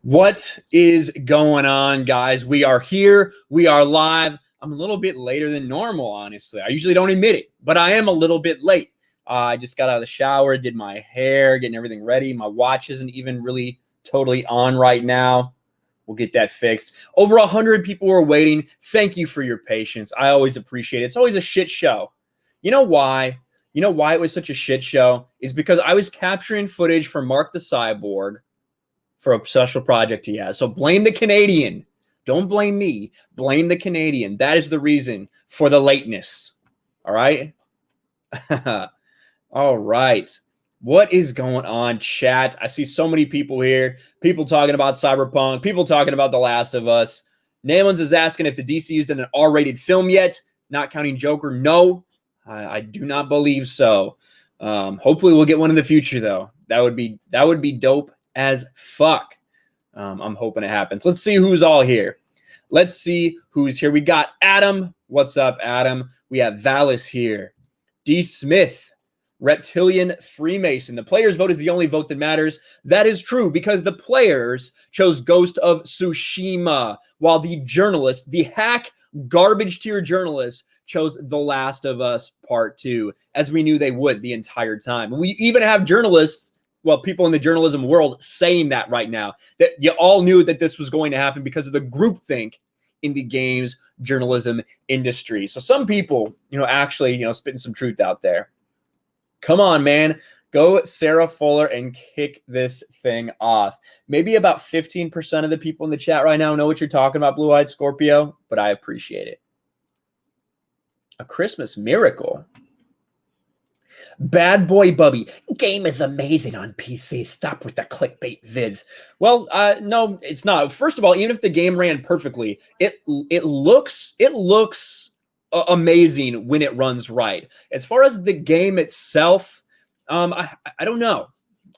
What is going on, guys? We are here. We are live. I'm a little bit later than normal, honestly. I usually don't admit it, but I am a little bit late. I just got out of the shower, did my hair, getting everything ready. My watch isn't even really totally on right now. We'll get that fixed. Over 100 people were waiting. Thank you for your patience. I always appreciate it. It's always a shit show. You know why? You know why it was such a shit show? Is because I was capturing footage for Mark the Cyborg for a special project he has. So blame the Canadian. Don't blame me. Blame the Canadian. That is the reason for the lateness. All right? All right. What is going on, chat? I see so many people here. People talking about Cyberpunk. People talking about The Last of Us. Naylands is asking if the DCU's done an R-rated film yet. Not counting Joker. No, I do not believe so. Hopefully we'll get one in the future, though. That would be dope as fuck. I'm hoping it happens. Let's see who's all here. Let's see who's here. We got Adam. What's up, Adam? We have Valis here. D. Smith. Reptilian Freemason. The players' vote is the only vote that matters. That is true because the players chose Ghost of Tsushima, while the journalists, the hack garbage tier journalists, chose The Last of Us Part 2, as we knew they would the entire time. We even have journalists, well, people in the journalism world saying that right now, that you all knew that this was going to happen because of the groupthink in the games journalism industry. So some people, actually, spitting some truth out there. Come on, man. Go Sarah Fuller and kick this thing off. Maybe about 15% of the people in the chat right now know what you're talking about, Blue-Eyed Scorpio, but I appreciate it. A Christmas miracle. Bad Boy Bubby. Game is amazing on PC. Stop with the clickbait vids. Well, no, it's not. First of all, even if the game ran perfectly, it looks amazing when it runs right. As far as the game itself, I don't know.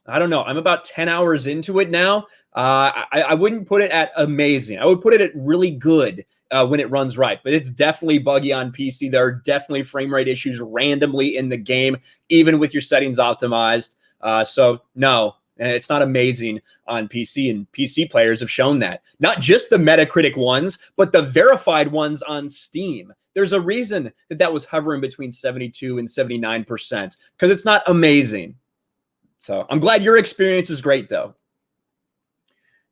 I'm about 10 hours into it now. I wouldn't put it at amazing. I would put it at really good when it runs right. But it's definitely buggy on PC. There are definitely frame rate issues randomly in the game, even with your settings optimized. So no, it's not amazing on PC, and PC players have shown that. Not just the Metacritic ones, but the verified ones on Steam. There's a reason that was hovering between 72 and 79% because it's not amazing. So I'm glad your experience is great, though.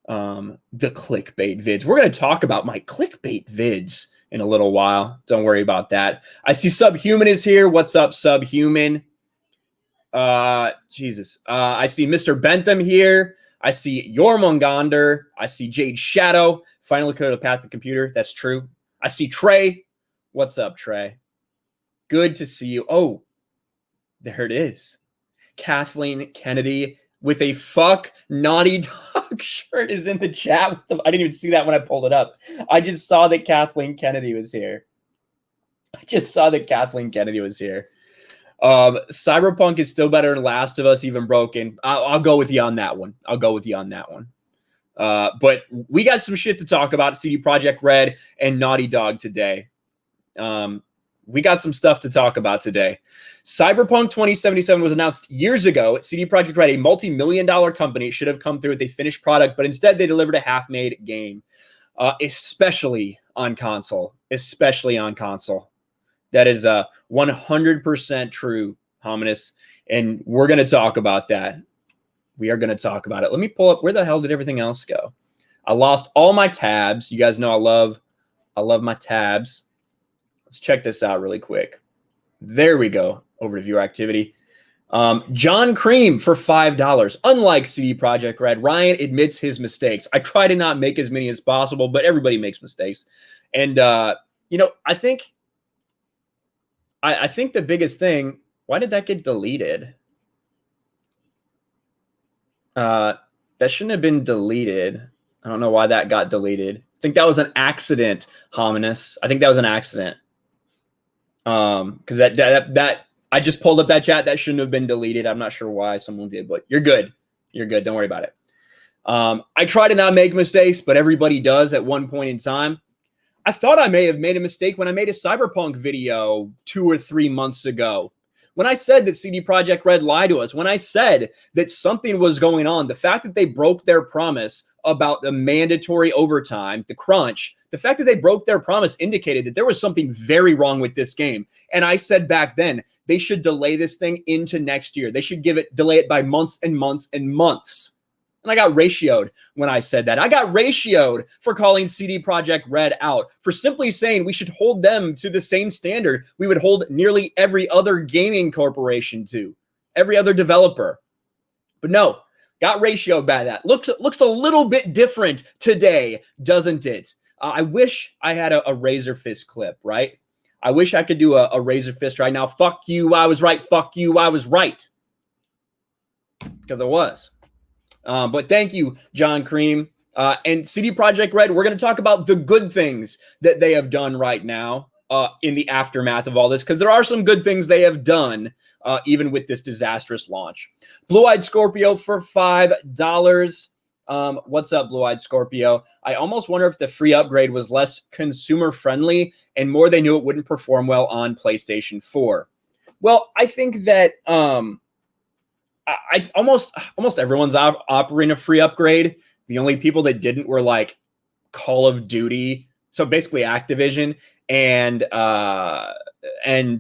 The clickbait vids. We're going to talk about my clickbait vids in a little while. Don't worry about that. I see Subhuman is here. What's up, Subhuman? Jesus. I see Mr. Bentham here. I see Jormungandr. I see Jade Shadow. Finally cleared the path to the computer. That's true. I see Trey. What's up, Trey? Good to see you. Oh, there it is. Kathleen Kennedy with a fuck Naughty Dog shirt is in the chat. I didn't even see that when I pulled it up. I just saw that Kathleen Kennedy was here. Cyberpunk is still better than Last of Us, even broken. I'll go with you on that one. But we got some shit to talk about. CD Projekt Red and Naughty Dog today. We got some stuff to talk about today. Cyberpunk 2077 was announced years ago. CD Projekt Red, a multi-million-dollar company, should have come through with a finished product, but instead they delivered a half-made game, especially on console. That is 100% true, Hominus, and we're going to talk about that. We are going to talk about it. Let me pull up. Where the hell did everything else go? I lost all my tabs. You guys know I love my tabs. Let's check this out really quick. There we go. Over to viewer activity. John Cream for $5. Unlike CD Projekt Red, Ryan admits his mistakes. I try to not make as many as possible, but everybody makes mistakes. And, I think the biggest thing, why did that get deleted? That shouldn't have been deleted. I don't know why that got deleted. I think that was an accident, Hominus. I think that was an accident. Because that I just pulled up that chat. That shouldn't have been deleted. I'm not sure why someone did, but you're good. Don't worry about it. I try to not make mistakes, but everybody does at one point in time. I thought I may have made a mistake when I made a Cyberpunk video 2 or 3 months ago. When I said that CD Projekt Red lied to us, when I said that something was going on, the fact that they broke their promise about the mandatory overtime, the crunch, the fact that they broke their promise indicated that there was something very wrong with this game. And I said back then, they should delay this thing into next year. They should delay it by months and months and months. And I got ratioed when I said that. I got ratioed for calling CD Projekt Red out, for simply saying we should hold them to the same standard we would hold nearly every other gaming corporation to, every other developer. But no, got ratioed by that. Looks a little bit different today, doesn't it? I wish I had a Razor Fist clip, right? I wish I could do a Razor Fist right now. Fuck you, I was right. Fuck you, I was right. Because I was. But thank you, John Cream. And CD Projekt Red, we're going to talk about the good things that they have done right now in the aftermath of all this, because there are some good things they have done, even with this disastrous launch. Blue-Eyed Scorpio for $5. What's up, Blue-Eyed Scorpio? I almost wonder if the free upgrade was less consumer-friendly and more they knew it wouldn't perform well on PlayStation 4. Well, I think that... I almost everyone's offering a free upgrade. The only people that didn't were like Call of Duty, so basically Activision and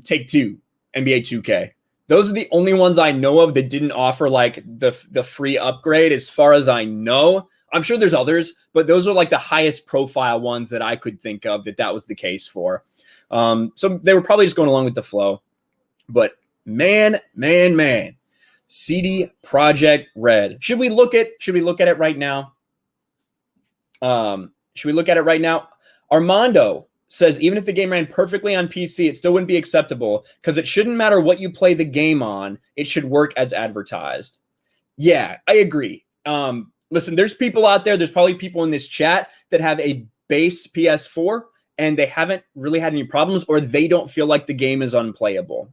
Take-Two, NBA 2K. Those are the only ones I know of that didn't offer like the free upgrade, as far as I know. I'm sure there's others, but those are like the highest profile ones that I could think of that was the case for. So they were probably just going along with the flow. But man. CD Projekt Red. Should we look at it right now? Should we look at it right now? Armando says, even if the game ran perfectly on PC, it still wouldn't be acceptable because it shouldn't matter what you play the game on. It should work as advertised. Yeah, I agree. Listen, there's people out there, there's probably people in this chat that have a base PS4 and they haven't really had any problems, or they don't feel like the game is unplayable.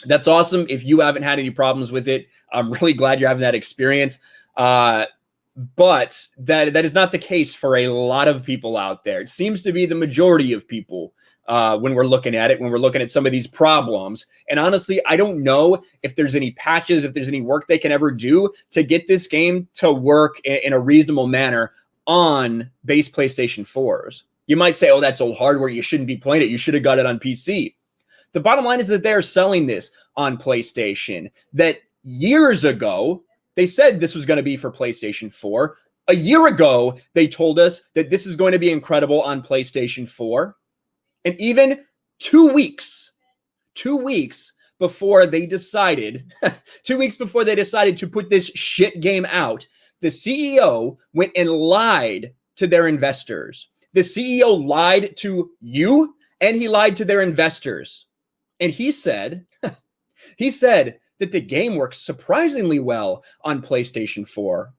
That's awesome. If you haven't had any problems with it, I'm really glad you're having that experience. But that is not the case for a lot of people out there. It seems to be the majority of people when we're looking at it, when we're looking at some of these problems. And honestly, I don't know if there's any patches, if there's any work they can ever do to get this game to work in a reasonable manner on base PlayStation 4s. You might say, oh, that's old hardware. You shouldn't be playing it. You should have got it on PC. The bottom line is that they're selling this on PlayStation. That years ago, they said this was going to be for PlayStation 4. A year ago, they told us that this is going to be incredible on PlayStation 4. And even 2 weeks before they decided, 2 weeks before they decided to put this shit game out, the CEO went and lied to their investors. The CEO lied to you, and he lied to their investors. And he said that the game works surprisingly well on PlayStation 4.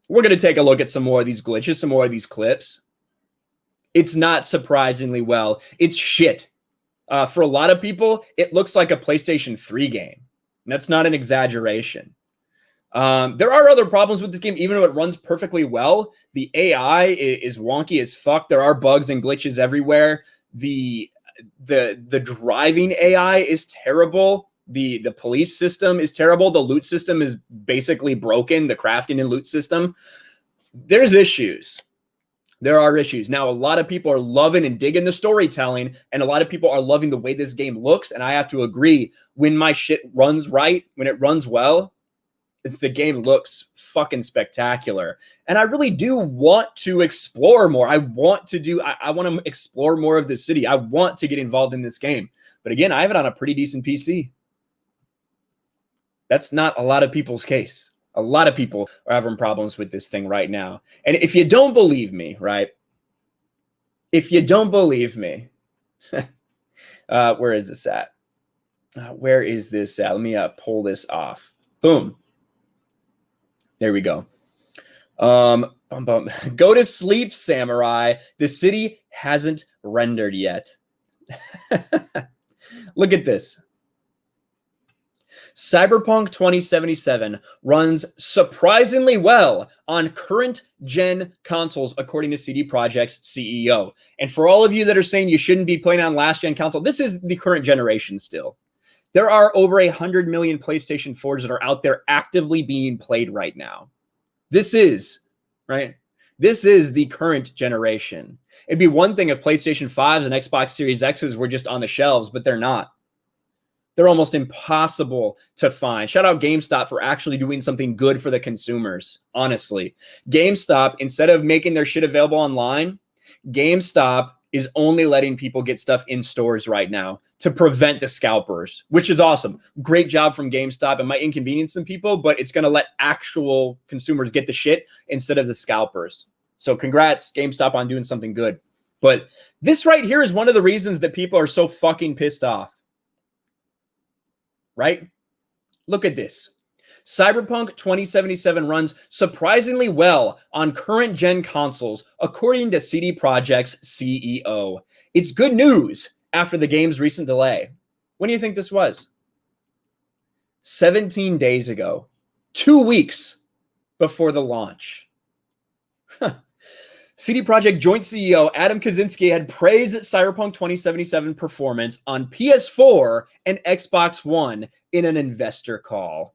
We're going to take a look at some more of these glitches, some more of these clips. It's not surprisingly well. It's shit. For a lot of people, it looks like a PlayStation 3 game. And that's not an exaggeration. There are other problems with this game, even though it runs perfectly well. The AI is wonky as fuck. There are bugs and glitches everywhere. The driving AI is terrible. The police system is terrible. The loot system is basically broken. The crafting and loot system. There's issues. There are issues. Now, a lot of people are loving and digging the storytelling, and a lot of people are loving the way this game looks, and I have to agree. When my shit runs right, when it runs well, the game looks fucking spectacular. And I really do want to explore more. I want to explore more of the city. I want to get involved in this game. But again, I have it on a pretty decent PC. That's not a lot of people's case. A lot of people are having problems with this thing right now. And if you don't believe me, right? If you don't believe me, where is this at? Where is this at? Let me pull this off. Boom. There we go. Go to sleep, samurai. The city hasn't rendered yet. Look at this. Cyberpunk 2077 runs surprisingly well on current-gen consoles, according to CD Projekt's CEO. And for all of you that are saying you shouldn't be playing on last-gen console, this is the current generation still. There are over 100 million PlayStation 4s that are out there actively being played right now. This is, right? This is the current generation. It'd be one thing if PlayStation 5s and Xbox Series X's were just on the shelves, but they're not. They're almost impossible to find. Shout out GameStop for actually doing something good for the consumers, honestly. GameStop, instead of making their shit available online, GameStop is only letting people get stuff in stores right now to prevent the scalpers, which is awesome. Great job from GameStop. It might inconvenience some people, but it's going to let actual consumers get the shit instead of the scalpers. So congrats, GameStop, on doing something good. But this right here is one of the reasons that people are so fucking pissed off. Right? Look at this. Cyberpunk 2077 runs surprisingly well on current gen consoles, according to CD Projekt's CEO. It's good news after the game's recent delay. When do you think this was? 17 days ago. 2 weeks before the launch. CD Projekt joint CEO Adam Kaczynski had praised Cyberpunk 2077 performance on PS4 and Xbox One in an investor call.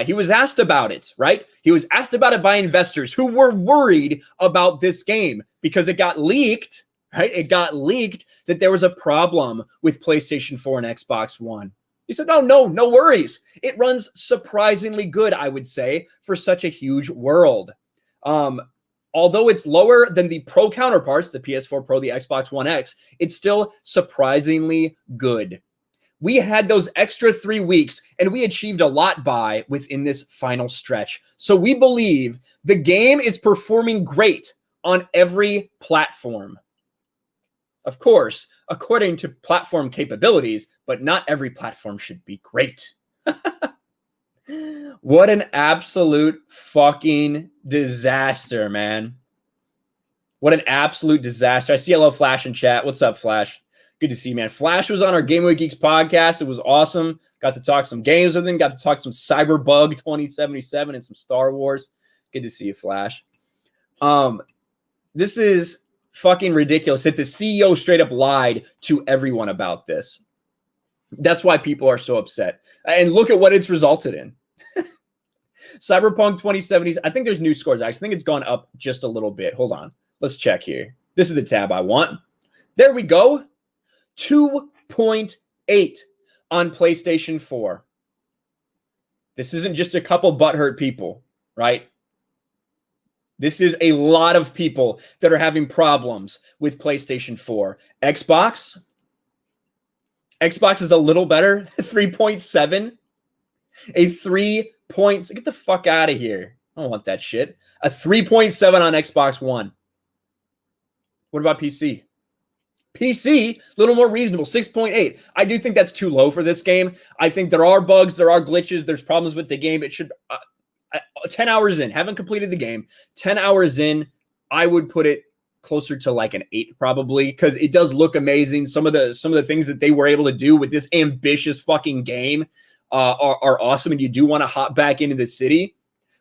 He was asked about it, right? He was asked about it by investors who were worried about this game because it got leaked, right? It got leaked that there was a problem with PlayStation 4 and Xbox One. He said, no worries. It runs surprisingly good, I would say, for such a huge world. Although it's lower than the Pro counterparts, the PS4 Pro, the Xbox One X, it's still surprisingly good. We had those extra 3 weeks, and we achieved a lot within this final stretch. So we believe the game is performing great on every platform. Of course, according to platform capabilities, but not every platform should be great. What an absolute fucking disaster, man. What an absolute disaster. I see hello Flash in chat. What's up, Flash? Good to see you, man. Flash was on our Game Boy Geeks podcast. It was awesome. Got to talk some games with him. Got to talk some Cyberbug 2077 and some Star Wars. Good to see you, Flash. This is fucking ridiculous that the CEO straight up lied to everyone about this. That's why people are so upset. And look at what it's resulted in. Cyberpunk 2070s. I think there's new scores. I think it's gone up just a little bit. Hold on. Let's check here. This is the tab I want. There we go. 2.8 on PlayStation 4. This isn't just a couple butthurt people, right? This is a lot of people that are having problems with PlayStation 4. Xbox is a little better. 3.7. A 3 points. Get the fuck out of here. I don't want that shit. A 3.7 on Xbox One. What about PC? PC, a little more reasonable, 6.8. I do think that's too low for this game. I think there are bugs, there are glitches, there's problems with the game. It should 10 hours in, haven't completed the game. 10 hours in, I would put it closer to like an 8 probably, because it does look amazing. Some of the things that they were able to do with this ambitious fucking game are awesome, and you do want to hop back into the city,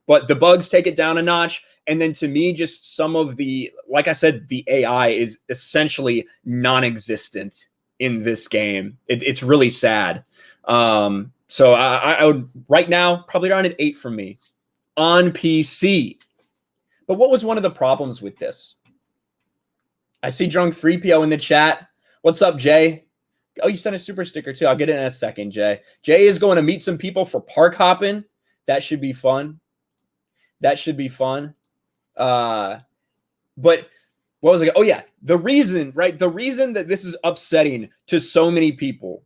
but the bugs take it down a notch. And then to me, just some of the, like I said, the AI is essentially non-existent in this game. It's really sad. So I would right now probably around an 8 from me on PC. But what was one of the problems with this? I see Drunk 3PO in the chat. What's up, Jay? Oh, you sent a super sticker too. I'll get it in a second, Jay. Jay is going to meet some people for park hopping. That should be fun. That should be fun. But what was it? Oh, yeah. The reason, right? The reason that this is upsetting to so many people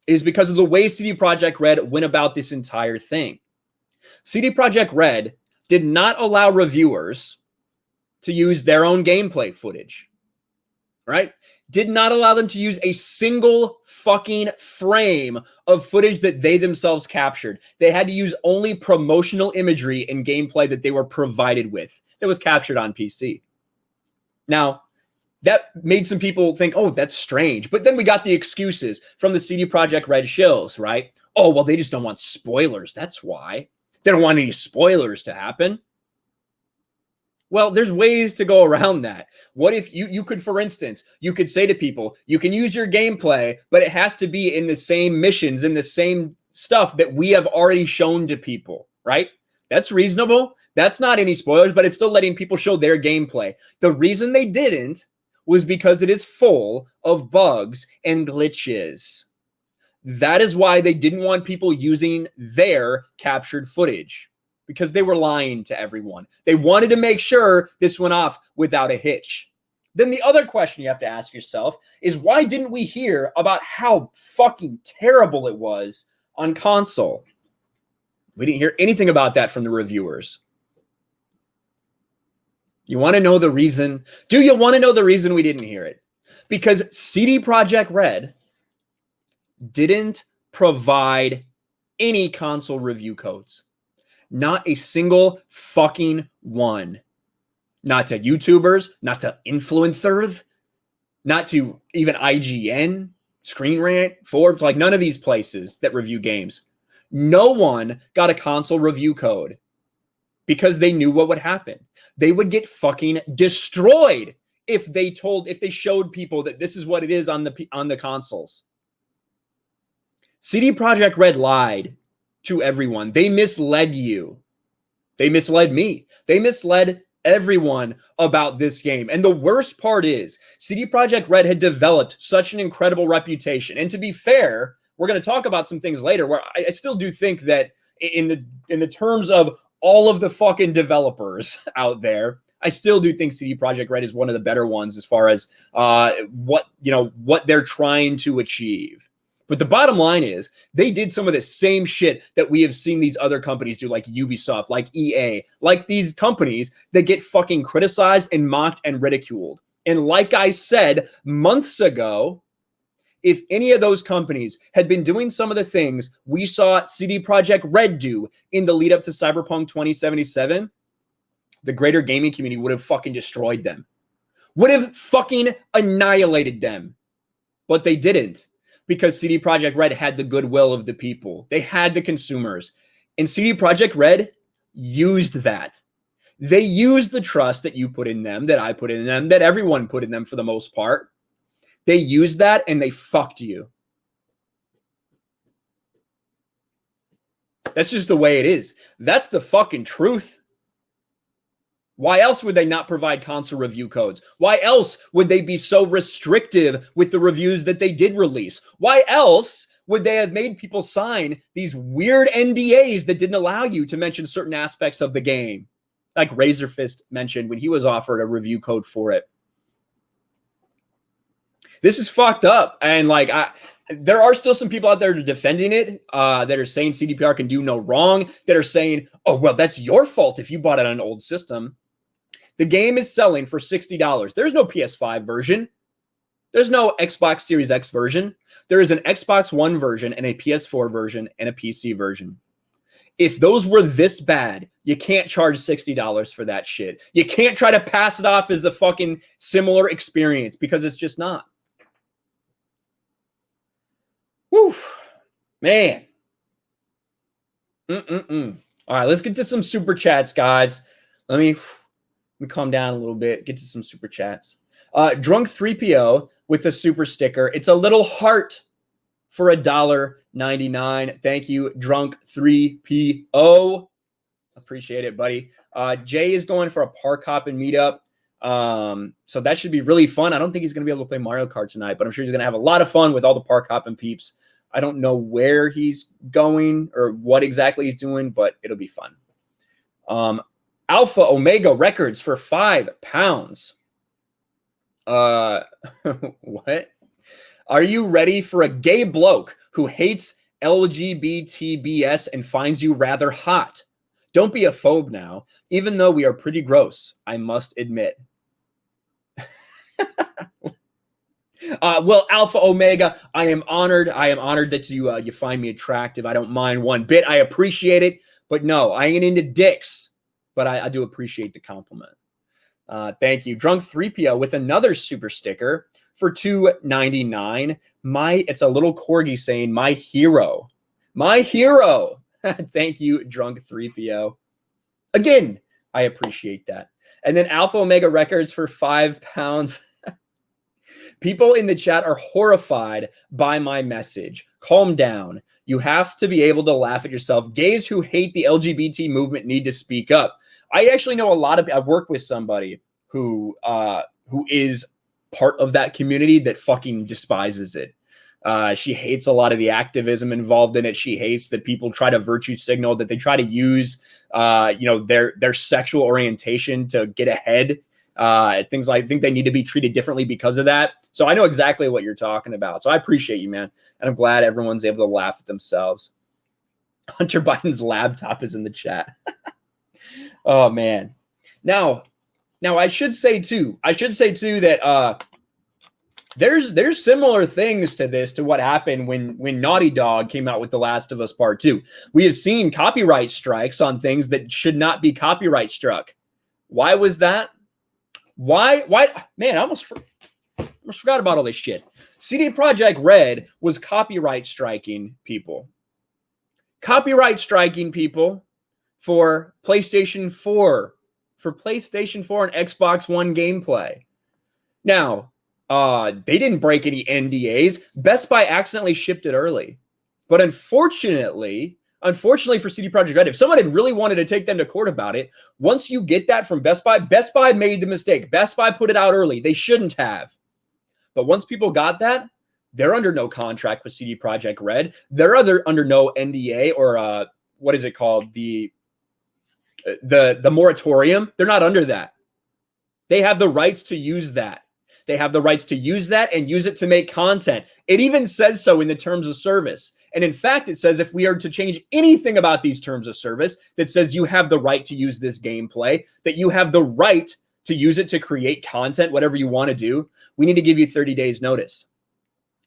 is because of the way CD Projekt Red went about this entire thing. CD Projekt Red did not allow reviewers to use their own gameplay footage, right? Did not allow them to use a single fucking frame of footage that they themselves captured. They had to use only promotional imagery and gameplay that they were provided with that was captured on PC. Now, that made some people think, oh, that's strange. But then we got the excuses from the CD Projekt Red shills, right? Oh, well, they just don't want spoilers. That's why. They don't want any spoilers to happen. Well, there's ways to go around that. What if you could, for instance, you could say to people, you can use your gameplay, but it has to be in the same missions, in the same stuff that we have already shown to people, right? That's reasonable. That's not any spoilers, but it's still letting people show their gameplay. The reason they didn't was because it is full of bugs and glitches. That is why they didn't want people using their captured footage, because they were lying to everyone. They wanted to make sure this went off without a hitch. Then the other question you have to ask yourself is, why didn't we hear about how fucking terrible it was on console? We didn't hear anything about that from the reviewers. You want to know the reason? Do you want to know the reason we didn't hear it? Because CD Projekt Red didn't provide any console review codes. Not a single fucking one. Not to YouTubers, not to influencers, not to even IGN, Screen Rant, Forbes, like none of these places that review games. No one got a console review code because they knew what would happen. They would get fucking destroyed if they showed people that this is what it is on the consoles. CD Projekt Red lied to everyone. They misled you. They misled me. They misled everyone about this game. And the worst part is, CD Projekt Red had developed such an incredible reputation. And to be fair, we're going to talk about some things later where I still do think that in the terms of all of the fucking developers out there, I still do think CD Projekt Red is one of the better ones as far as what they're trying to achieve. But the bottom line is, they did some of the same shit that we have seen these other companies do, like Ubisoft, like EA, like these companies that get fucking criticized and mocked and ridiculed. And like I said months ago, if any of those companies had been doing some of the things we saw CD Projekt Red do in the lead up to Cyberpunk 2077, the greater gaming community would have fucking destroyed them. Would have fucking annihilated them. But they didn't. Because CD Projekt Red had the goodwill of the people. They had the consumers. And CD Projekt Red used that. They used the trust that you put in them, that I put in them, that everyone put in them for the most part. They used that and they fucked you. That's just the way it is. That's the fucking truth. Why else would they not provide console review codes? Why else would they be so restrictive with the reviews that they did release? Why else would they have made people sign these weird NDAs that didn't allow you to mention certain aspects of the game? Like Razorfist mentioned when he was offered a review code for it. This is fucked up. And like, there are still some people out there defending it that are saying CDPR can do no wrong, that are saying, oh, well, that's your fault if you bought it on an old system. The game is selling for $60. There's no PS5 version. There's no Xbox Series X version. There is an Xbox One version and a PS4 version and a PC version. If those were this bad, you can't charge $60 for that shit. You can't try to pass it off as a fucking similar experience because it's just not. Woo, man. All right, let's get to some super chats, guys. Let me calm down a little bit, get to some super chats. Drunk 3PO with a super sticker. It's a little heart for $1.99. Thank you, Drunk 3PO. Appreciate it, buddy. Jay is going for a park hop and meetup. So that should be really fun. I don't think he's going to be able to play Mario Kart tonight, but I'm sure he's going to have a lot of fun with all the park hop and peeps. I don't know where he's going or what exactly he's doing, but it'll be fun. Alpha Omega Records for £5. What? Are you ready for a gay bloke who hates LGBTBS and finds you rather hot? Don't be a phobe now, even though we are pretty gross, I must admit. Well, Alpha Omega, I am honored. I am honored that you find me attractive. I don't mind one bit. I appreciate it. But no, I ain't into dicks. But I do appreciate the compliment. Thank you. Drunk 3PO with another super sticker for $2.99. It's a little corgi saying, my hero. My hero. Thank you, Drunk 3PO. Again, I appreciate that. And then Alpha Omega Records for £5. People in the chat are horrified by my message. Calm down. You have to be able to laugh at yourself. Gays who hate the LGBT movement need to speak up. I actually know I work with somebody who is part of that community that fucking despises it. She hates a lot of the activism involved in it. She hates that people try to virtue signal, that they try to use, their sexual orientation to get ahead. Things like, I think they need to be treated differently because of that. So I know exactly what you're talking about. So I appreciate you, man. And I'm glad everyone's able to laugh at themselves. Hunter Biden's laptop is in the chat. Oh man. Now I should say too that there's similar things to this, to what happened when Naughty Dog came out with The Last of Us Part 2. We have seen copyright strikes on things that should not be copyright struck. Why was that? Why? Man, I almost forgot about all this shit. CD Projekt Red was copyright striking people. Copyright striking people for PlayStation 4. For PlayStation 4 and Xbox One gameplay. Now, they didn't break any NDAs. Best Buy accidentally shipped it early. But unfortunately for CD Projekt Red, if someone had really wanted to take them to court about it, once you get that from Best Buy made the mistake. Best Buy put it out early. They shouldn't have. But once people got that, they're under no contract with CD Projekt Red. They're under no NDA or what is it called? The moratorium. They're not under that. They have the rights to use that. They have the rights to use that and use it to make content. It even says so in the terms of service. And in fact, it says if we are to change anything about these terms of service that says you have the right to use this gameplay, that you have the right to use it to create content, whatever you want to do, we need to give you 30 days notice.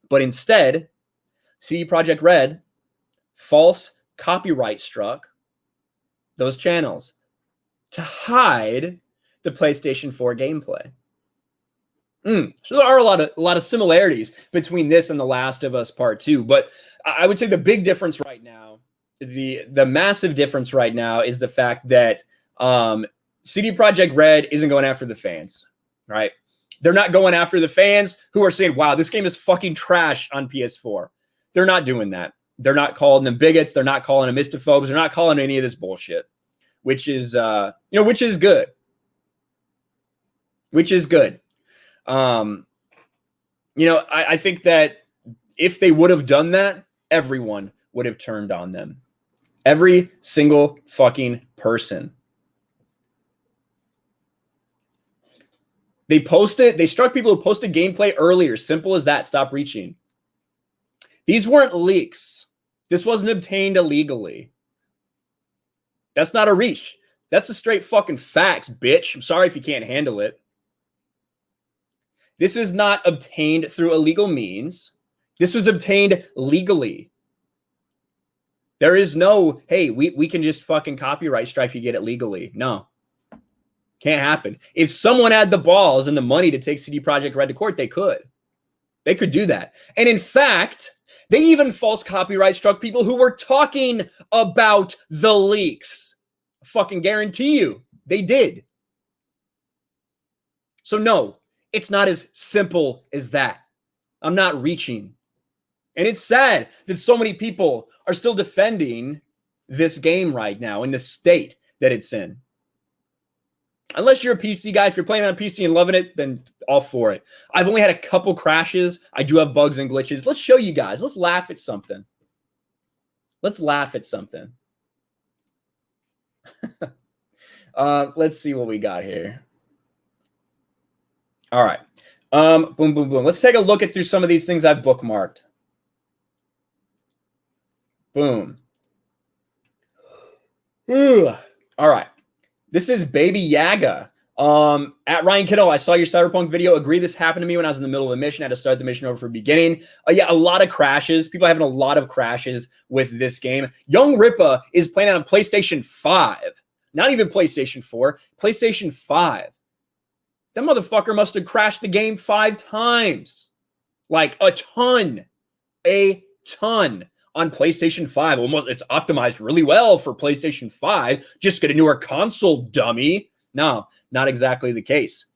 But instead, CD Projekt Red false copyright struck those channels to hide the PlayStation 4 gameplay. So there are a lot of similarities between this and The Last of Us Part 2. But I would say the big difference right now, the massive difference right now is the fact that CD Projekt Red isn't going after the fans, right? They're not going after the fans who are saying, wow, this game is fucking trash on PS4. They're not doing that. They're not calling them bigots. They're not calling them istophobes. They're not calling any of this bullshit, which is good. Which is good. I think that if they would have done that, everyone would have turned on them. Every single fucking person. They struck people who posted gameplay earlier. Simple as that. Stop reaching. These weren't leaks. This wasn't obtained illegally. That's not a reach. That's a straight fucking facts, bitch. I'm sorry if you can't handle it. This is not obtained through illegal means. This was obtained legally. There is no, hey, we can just fucking copyright strike if you get it legally. No. Can't happen. If someone had the balls and the money to take CD Projekt Red to court, they could. They could do that. And in fact, they even false copyright struck people who were talking about the leaks. I fucking guarantee you, they did. So no. It's not as simple as that. I'm not reaching. And it's sad that so many people are still defending this game right now in the state that it's in. Unless you're a PC guy, if you're playing on PC and loving it, then all for it. I've only had a couple crashes. I do have bugs and glitches. Let's show you guys. Let's laugh at something. Let's laugh at something. Let's see what we got here. All right. Boom, boom, boom. Let's take a look through some of these things I've bookmarked. Boom. All right. This is Baby Yaga. At Ryan Kinel, I saw your Cyberpunk video. Agree this happened to me when I was in the middle of a mission. I had to start the mission over from the beginning. Yeah, a lot of crashes. People are having a lot of crashes with this game. Young Ripa is playing on a PlayStation 5. Not even PlayStation 4. PlayStation 5. That motherfucker must have crashed the game 5 times. Like a ton. A ton. On PlayStation 5. Almost, it's optimized really well for PlayStation 5. Just get a newer console, dummy. No, not exactly the case.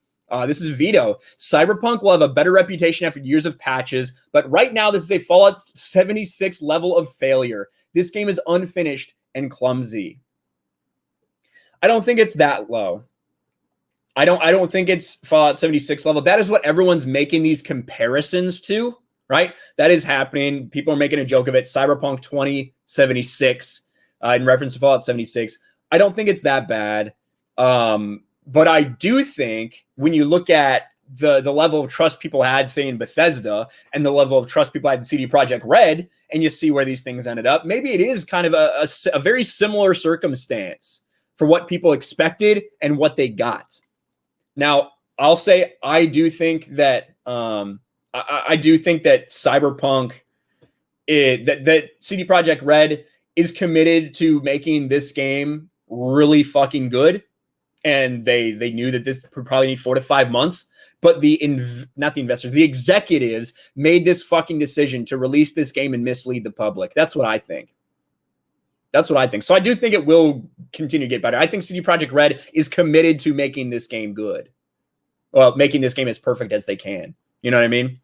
This is Vito. Cyberpunk will have a better reputation after years of patches, but right now this is a Fallout 76 level of failure. This game is unfinished and clumsy. I don't think it's that low. I don't think it's Fallout 76 level. That is what everyone's making these comparisons to, right? That is happening. People are making a joke of it. Cyberpunk 2076 in reference to Fallout 76. I don't think it's that bad. But I do think when you look at the level of trust people had, say, in Bethesda and the level of trust people had in CD Projekt Red, and you see where these things ended up, maybe it is kind of a very similar circumstance for what people expected and what they got. Now, I'll say I do think that I do think that Cyberpunk, that CD Projekt Red is committed to making this game really fucking good, and they knew that this would probably need 4 to 5 months. But not the investors, the executives made this fucking decision to release this game and mislead the public. That's what I think. That's what I think. So I do think it will continue to get better. I think CD Projekt Red is committed to making this game good. Well, making this game as perfect as they can. You know what I mean?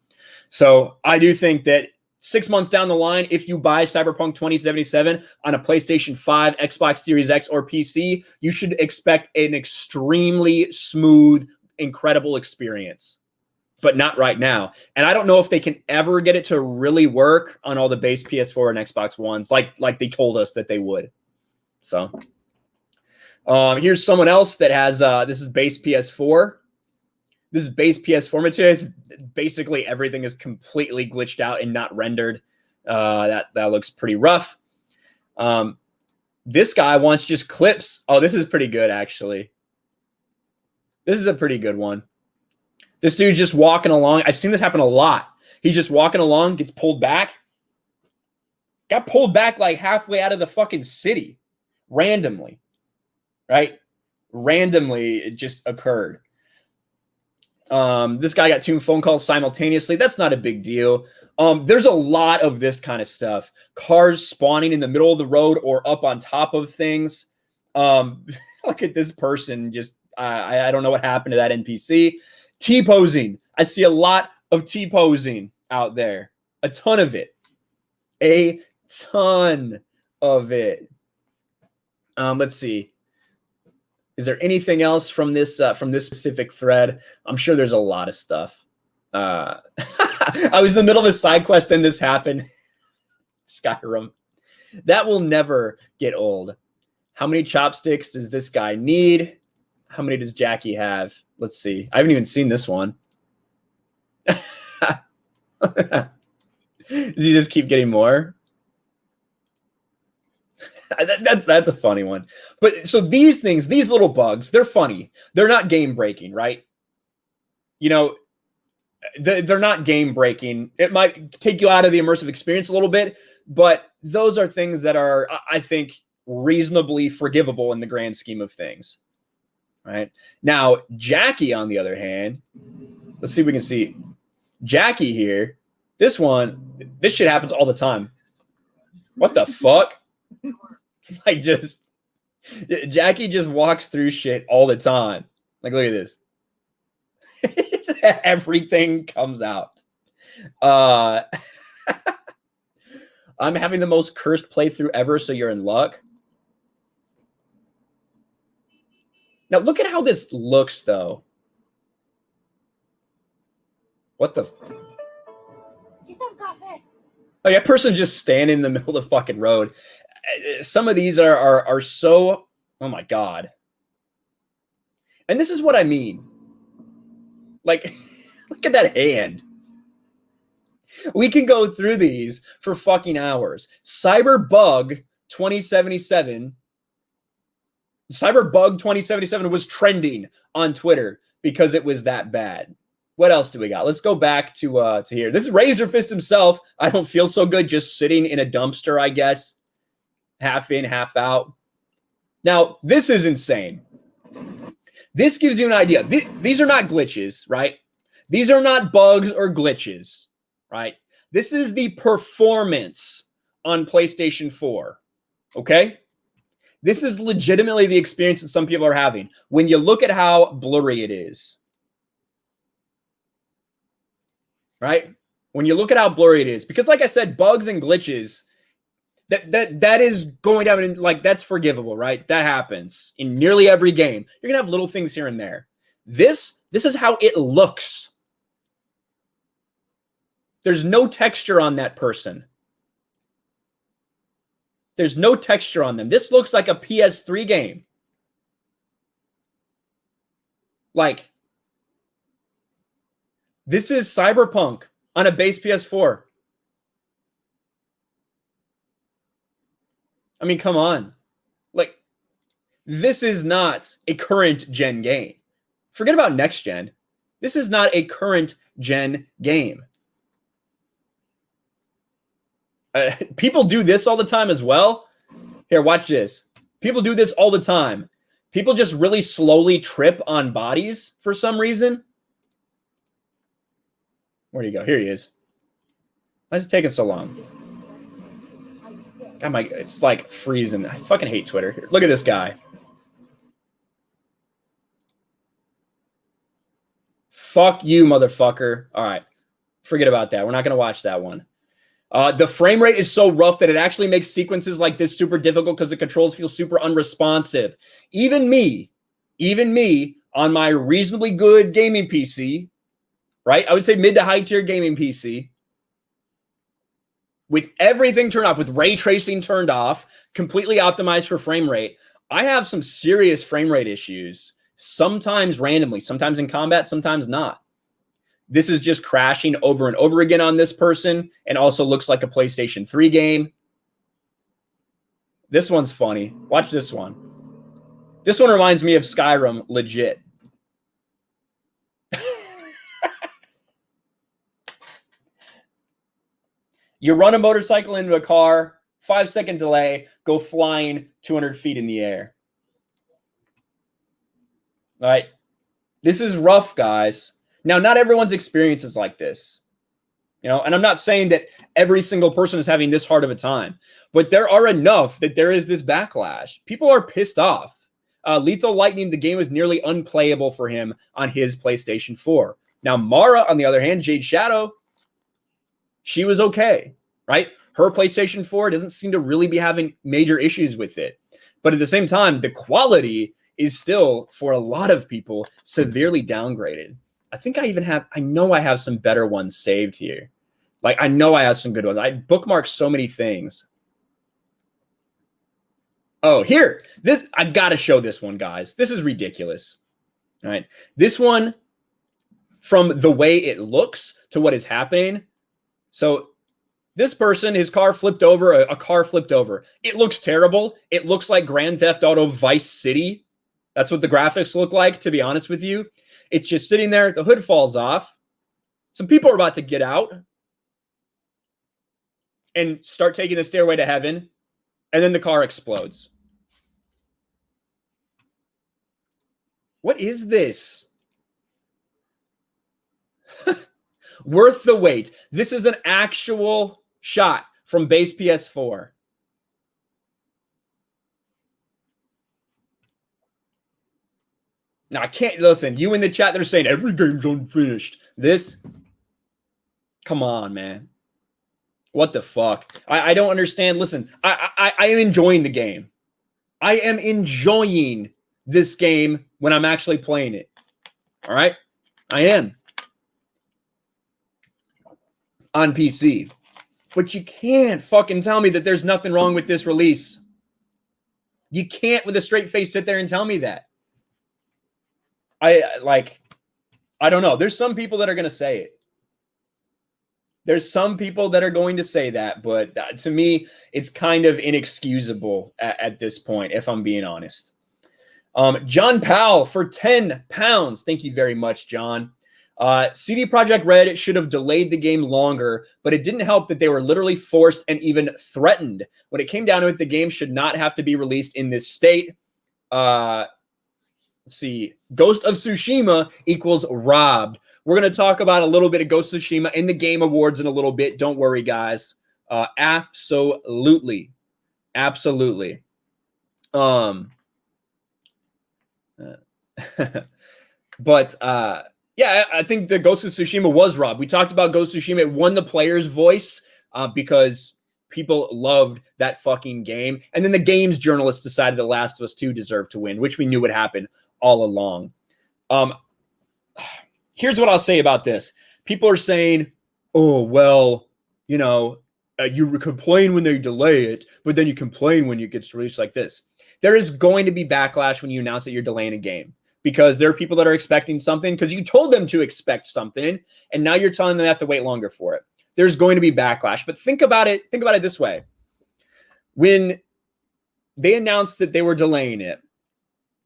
So I do think that 6 months down the line, if you buy Cyberpunk 2077 on a PlayStation 5, Xbox Series X, or PC, you should expect an extremely smooth, incredible experience. But not right now. And I don't know if they can ever get it to really work on all the base PS4 and Xbox Ones like they told us that they would. So here's someone else that has this is base PS4. This is base PS4 material. Basically everything is completely glitched out and not rendered. That looks pretty rough. This guy wants just clips. Oh, this is pretty good, actually. This is a pretty good one. This dude's just walking along. I've seen this happen a lot. He's just walking along, gets pulled back. Got pulled back like halfway out of the fucking city. Randomly. Right? Randomly, it just occurred. This guy got 2 phone calls simultaneously. That's not a big deal. There's a lot of this kind of stuff. Cars spawning in the middle of the road or up on top of things. Look at this person. Just I don't know what happened to that NPC. T-posing. I see a lot of T-posing out there. A ton of it. A ton of it. Let's see. Is there anything else from this specific thread? I'm sure there's a lot of stuff. I was in the middle of a side quest and this happened. Skyrim. That will never get old. How many chopsticks does this guy need? How many does Jackie have? Let's see. I haven't even seen this one. Does he just keep getting more? That's a funny one. But so these things, these little bugs, they're funny. They're not game breaking, right? You know, they're not game breaking. It might take you out of the immersive experience a little bit, but those are things that are, I think, reasonably forgivable in the grand scheme of things. Right? Now, Jackie, on the other hand, let's see if we can see. Jackie here, this shit happens all the time. What the fuck? Like, Jackie just walks through shit all the time. Like, look at this. Everything comes out. I'm having the most cursed playthrough ever, so you're in luck. Now, look at how this looks, though. What the? Oh, yeah, person just standing in the middle of the fucking road. Some of these are so, oh my God. And this is what I mean. Like, look at that hand. We can go through these for fucking hours. Cyberbug 2077 was trending on Twitter because it was that bad. What else do we got? Let's go back to here. This is Razorfist himself. I don't feel so good just sitting in a dumpster, I guess. Half in, half out. Now, this is insane. This gives you an idea. These are not glitches, right? These are not bugs or glitches, right? This is the performance on PlayStation 4, okay? This is legitimately the experience that some people are having. When you look at how blurry it is, right? When you look at how blurry it is, because like I said, bugs and glitches, that is going down and like that's forgivable, right? That happens in nearly every game. You're gonna have little things here and there. This is how it looks. There's no texture on that person. There's no texture on them. This looks like a PS3 game. Like, this is Cyberpunk on a base PS4. I mean, come on. Like, this is not a current gen game. Forget about next gen. This is not a current gen game. People do this all the time as well. Here, watch this. People do this all the time. People just really slowly trip on bodies for some reason. Where'd he go? Here he is. Why is it taking so long? God, it's like freezing. I fucking hate Twitter. Here, look at this guy. Fuck you, motherfucker. All right. Forget about that. We're not going to watch that one. The frame rate is so rough that it actually makes sequences like this super difficult because the controls feel super unresponsive. Even me on my reasonably good gaming PC, right? I would say mid to high tier gaming PC, with everything turned off, with ray tracing turned off, completely optimized for frame rate, I have some serious frame rate issues, sometimes randomly, sometimes in combat, sometimes not. This is just crashing over and over again on this person and also looks like a PlayStation 3 game. This one's funny. Watch this one. This one reminds me of Skyrim, legit. You run a motorcycle into a car, 5-second delay, go flying 200 feet in the air. All right. This is rough, guys. Now, not everyone's experience is like this, you know, and I'm not saying that every single person is having this hard of a time, but there are enough that there is this backlash. People are pissed off. Lethal Lightning, the game was nearly unplayable for him on his PlayStation 4. Now, Mara, on the other hand, Jade Shadow, she was okay, right? Her PlayStation 4 doesn't seem to really be having major issues with it. But at the same time, the quality is still, for a lot of people, severely downgraded. I think I know I have some better ones saved here. Like, I know I have some good ones. I bookmarked so many things. Oh, here. I got to show this one, guys. This is ridiculous. All right. This one, from the way it looks to what is happening. So this person, his car flipped over, a car flipped over. It looks terrible. It looks like Grand Theft Auto Vice City. That's what the graphics look like, to be honest with you. It's just sitting there. The hood falls off. Some people are about to get out and start taking the stairway to heaven. And then the car explodes. What is this? Worth the wait. This is an actual shot from base PS4. Now, I can't listen. You in the chat, they're saying every game's unfinished. This, come on, man. What the fuck? I don't understand. Listen, I am enjoying the game. I am enjoying this game when I'm actually playing it. All right? I am. On PC. But you can't fucking tell me that there's nothing wrong with this release. You can't with a straight face sit there and tell me that. I don't know. There's some people that are going to say it. There's some people that are going to say that, but to me, it's kind of inexcusable at this point, if I'm being honest. John Powell for £10. Thank you very much, John. CD Projekt Red should have delayed the game longer, but it didn't help that they were literally forced and even threatened. When it came down to it, the game should not have to be released in this state. Let's see. Ghost of Tsushima equals robbed. We're going to talk about a little bit of Ghost of Tsushima in the Game Awards in a little bit. Don't worry, guys. Absolutely. Absolutely. But Yeah, I think the Ghost of Tsushima was robbed. We talked about Ghost of Tsushima. It won the player's voice because people loved that fucking game. And then the games journalists decided The Last of Us 2 deserved to win, which we knew would happen all along. Here's what I'll say about this. People are saying, oh, well, you know, you complain when they delay it, but then you complain when it gets released like this. There is going to be backlash when you announce that you're delaying a game because there are people that are expecting something because you told them to expect something, and now you're telling them they have to wait longer for it. There's going to be backlash. But think about it this way. When they announced that they were delaying it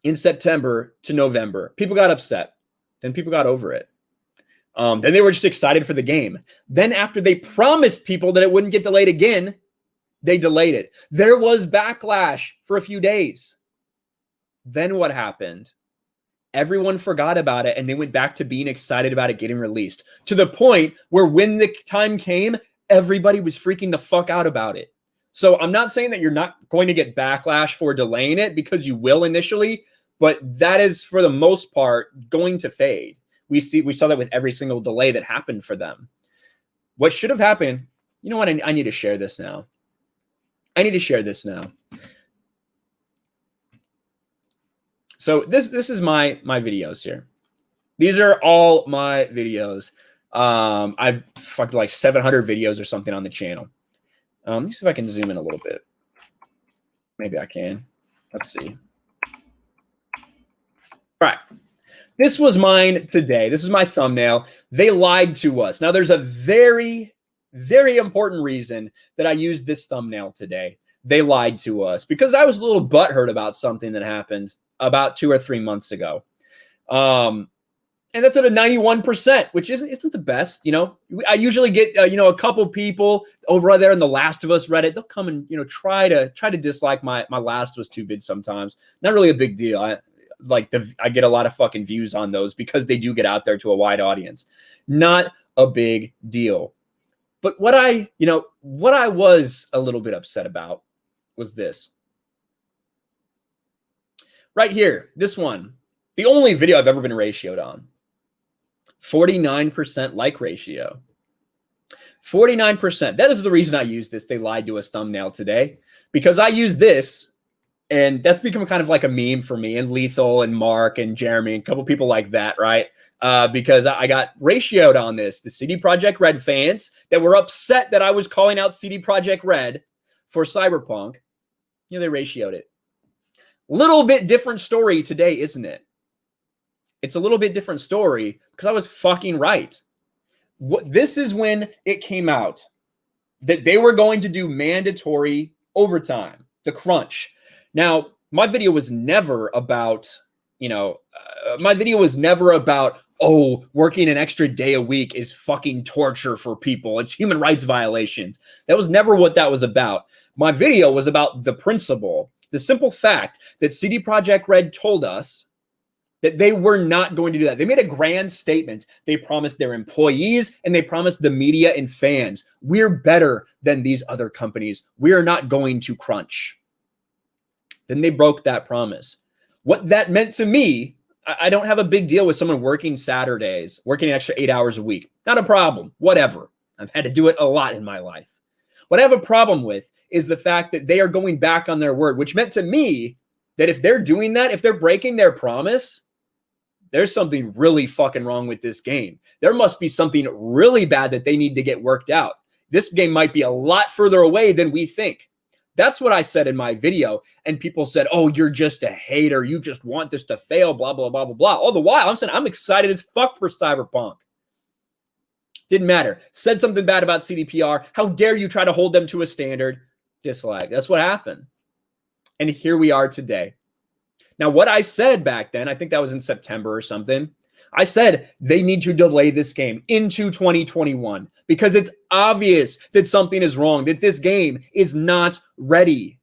in September to November, people got upset. Then people got over it. Then they were just excited for the game. Then after they promised people that it wouldn't get delayed again, they delayed it. There was backlash for a few days. Then what happened? Everyone forgot about it and they went back to being excited about it getting released to the point where when the time came, everybody was freaking the fuck out about it. So I'm not saying that you're not going to get backlash for delaying it because you will initially, but that is for the most part going to fade. We saw that with every single delay that happened for them. What should have happened, you know what? I need to share this now. So this is my videos here. These are all my videos. I've fucked like 700 videos or something on the channel. Let me see if I can zoom in a little bit. Maybe I can. Let's see. All right. This was mine today. This is my thumbnail. They lied to us. Now, there's a very, very important reason that I used this thumbnail today. They lied to us because I was a little butthurt about something that happened about 2 or 3 months ago. And that's at a 91%, which isn't the best. You know, I usually get, a couple people over there in the Last of Us Reddit. They'll come and, try to dislike my Last of Us 2 vids sometimes. Not really a big deal. I get a lot of fucking views on those because they do get out there to a wide audience. Not a big deal. But what I was a little bit upset about was this. Right here, this one. The only video I've ever been ratioed on. 49% like ratio. 49%. That is the reason I use this. They lied to us thumbnail today. Because I use this. And that's become kind of like a meme for me and Lethal and Mark and Jeremy and a couple people like that, right? Because I got ratioed on this. The CD Projekt Red fans that were upset that I was calling out CD Projekt Red for Cyberpunk, they ratioed it. Little bit different story today, isn't it? It's a little bit different story because I was fucking right. This is when it came out that they were going to do mandatory overtime, the crunch. Now, my video was never about, oh, working an extra day a week is fucking torture for people. It's human rights violations. That was never what that was about. My video was about the principle, the simple fact that CD Projekt Red told us that they were not going to do that. They made a grand statement. They promised their employees and they promised the media and fans, we're better than these other companies. We are not going to crunch. Then they broke that promise. What that meant to me, I don't have a big deal with someone working Saturdays, working an extra 8 hours a week. Not a problem. Whatever. I've had to do it a lot in my life. What I have a problem with is the fact that they are going back on their word, which meant to me that if they're doing that, if they're breaking their promise, there's something really fucking wrong with this game. There must be something really bad that they need to get worked out. This game might be a lot further away than we think. That's what I said in my video. And people said, oh, you're just a hater. You just want this to fail, blah, blah, blah, blah, blah. All the while, I'm saying I'm excited as fuck for Cyberpunk. Didn't matter. Said something bad about CDPR. How dare you try to hold them to a standard? Dislike. That's what happened. And here we are today. Now, what I said back then, I think that was in September or something. I said they need to delay this game into 2021 because it's obvious that something is wrong, that this game is not ready.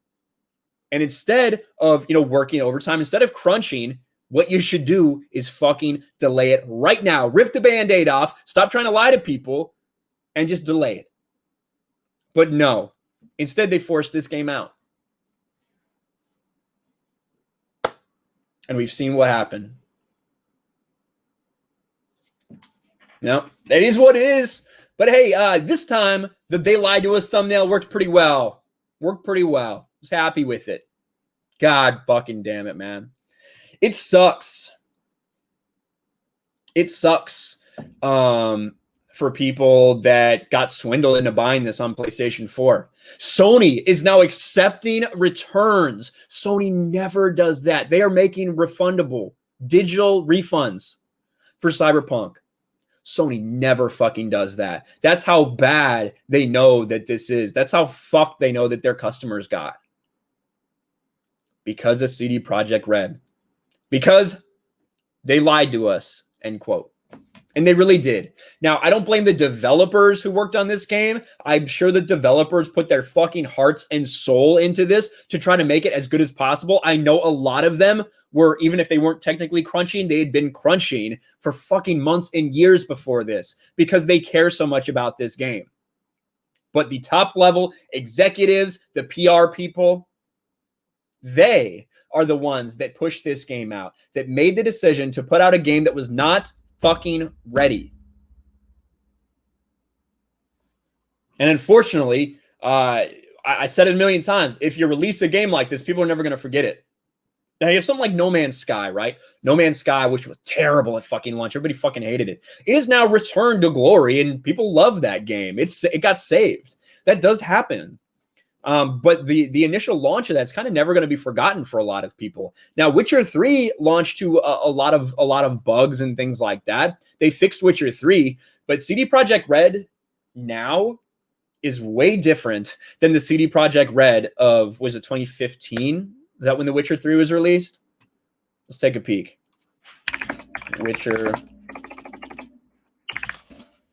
And instead of, working overtime, instead of crunching, what you should do is fucking delay it right now. Rip the Band-Aid off. Stop trying to lie to people and just delay it. But no, instead they forced this game out. And we've seen what happened. No, it is what it is. But hey, this time the "they lied to us" thumbnail worked pretty well. Worked pretty well. Was happy with it. God fucking damn it, man. It sucks. It sucks for people that got swindled into buying this on PlayStation 4. Sony is now accepting returns. Sony never does that. They are making refundable digital refunds for Cyberpunk. Sony never fucking does that. That's how bad they know that this is. That's how fucked they know that their customers got. Because of CD Projekt Red. Because they lied to us, end quote. And they really did. Now, I don't blame the developers who worked on this game. I'm sure the developers put their fucking hearts and soul into this to try to make it as good as possible. I know a lot of them were, even if they weren't technically crunching, they had been crunching for fucking months and years before this because they care so much about this game. But the top level executives, the PR people, they are the ones that pushed this game out, that made the decision to put out a game that was not fucking ready. And unfortunately, I said it a million times, if you release a game like this, people are never going to forget it. Now, you have something like No Man's Sky, right? No Man's Sky, which was terrible at fucking launch. Everybody fucking hated it. It is now returned to glory, and people love that game. It got saved. That does happen. But the initial launch of that's kind of never going to be forgotten for a lot of people. Now, Witcher 3 launched to a lot of bugs and things like that. They fixed Witcher 3, but CD Projekt Red now is way different than the CD Projekt Red of, was it 2015? Is that when The Witcher 3 was released? Let's take a peek. Witcher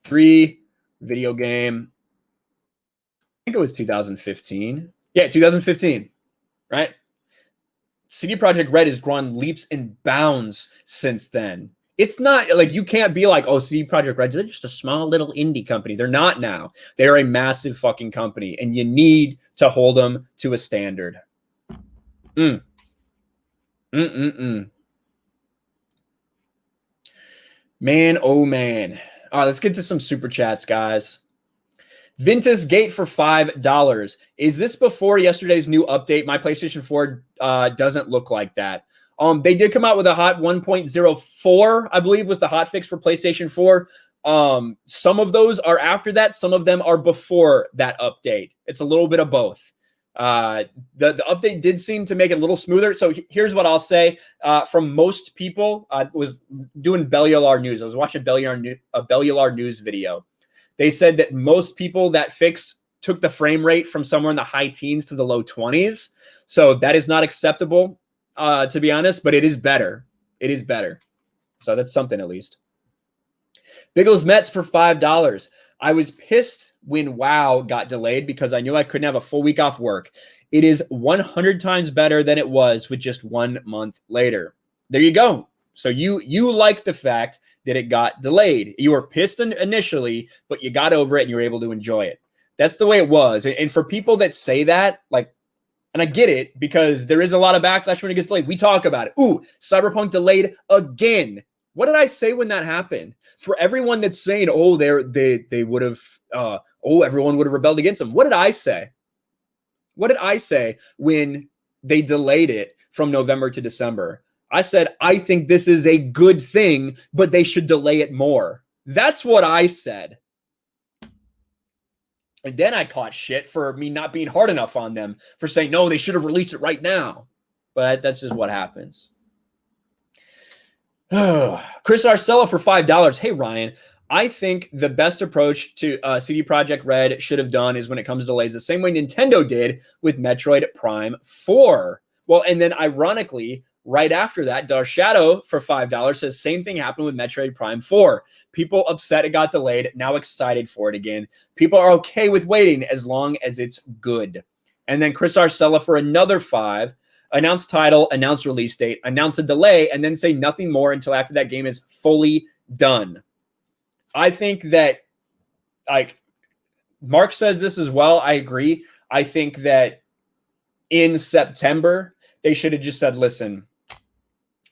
3 video game. I think it was 2015. Yeah, 2015, right? CD Projekt Red has grown leaps and bounds since then. It's not like you can't be like, oh, CD Projekt Red, they're just a small little indie company. They're not now. They're a massive fucking company, and you need to hold them to a standard. Man, oh man. All right, let's get to some super chats, guys. Vintus Gate for $5. Is this before yesterday's new update? My PlayStation 4 doesn't look like that. They did come out with a hot 1.04, I believe, was the hotfix for PlayStation 4. Some of those are after that. Some of them are before that update. It's a little bit of both. The update did seem to make it a little smoother. So here's what I'll say. From most people, I was doing Bellular News. I was watching a Bellular News video. They said that most people that fix took the frame rate from somewhere in the high teens to the low 20s. So that is not acceptable, to be honest, but it is better. It is better. So that's something at least. Biggles Mets for $5. I was pissed when WoW got delayed because I knew I couldn't have a full week off work. It is 100 times better than it was with just 1 month later. There you go. So you like the fact that it got delayed. You were pissed initially, but you got over it and you were able to enjoy it. That's the way it was. And for people that say that, like, and I get it because there is a lot of backlash when it gets delayed. We talk about it. Ooh, Cyberpunk delayed again. What did I say when that happened? For everyone that's saying, oh, they would have, everyone would have rebelled against them. What did I say? What did I say when they delayed it from November to December? I said, I think this is a good thing, but they should delay it more. That's what I said. And then I caught shit for me not being hard enough on them for saying, no, they should have released it right now. But that's just what happens. Chris Arcella for $5. Hey, Ryan, I think the best approach to CD Projekt Red should have done is when it comes to delays the same way Nintendo did with Metroid Prime 4. Well, and then ironically, right after that, Dark Shadow for $5 says same thing happened with Metroid Prime 4. People upset it got delayed, now excited for it again. People are okay with waiting as long as it's good. And then Chris Arcella for another $5. Announce title, announce release date, announce a delay, and then say nothing more until after that game is fully done. I think that, like, Mark says this as well. I agree. I think that in September, they should have just said, listen,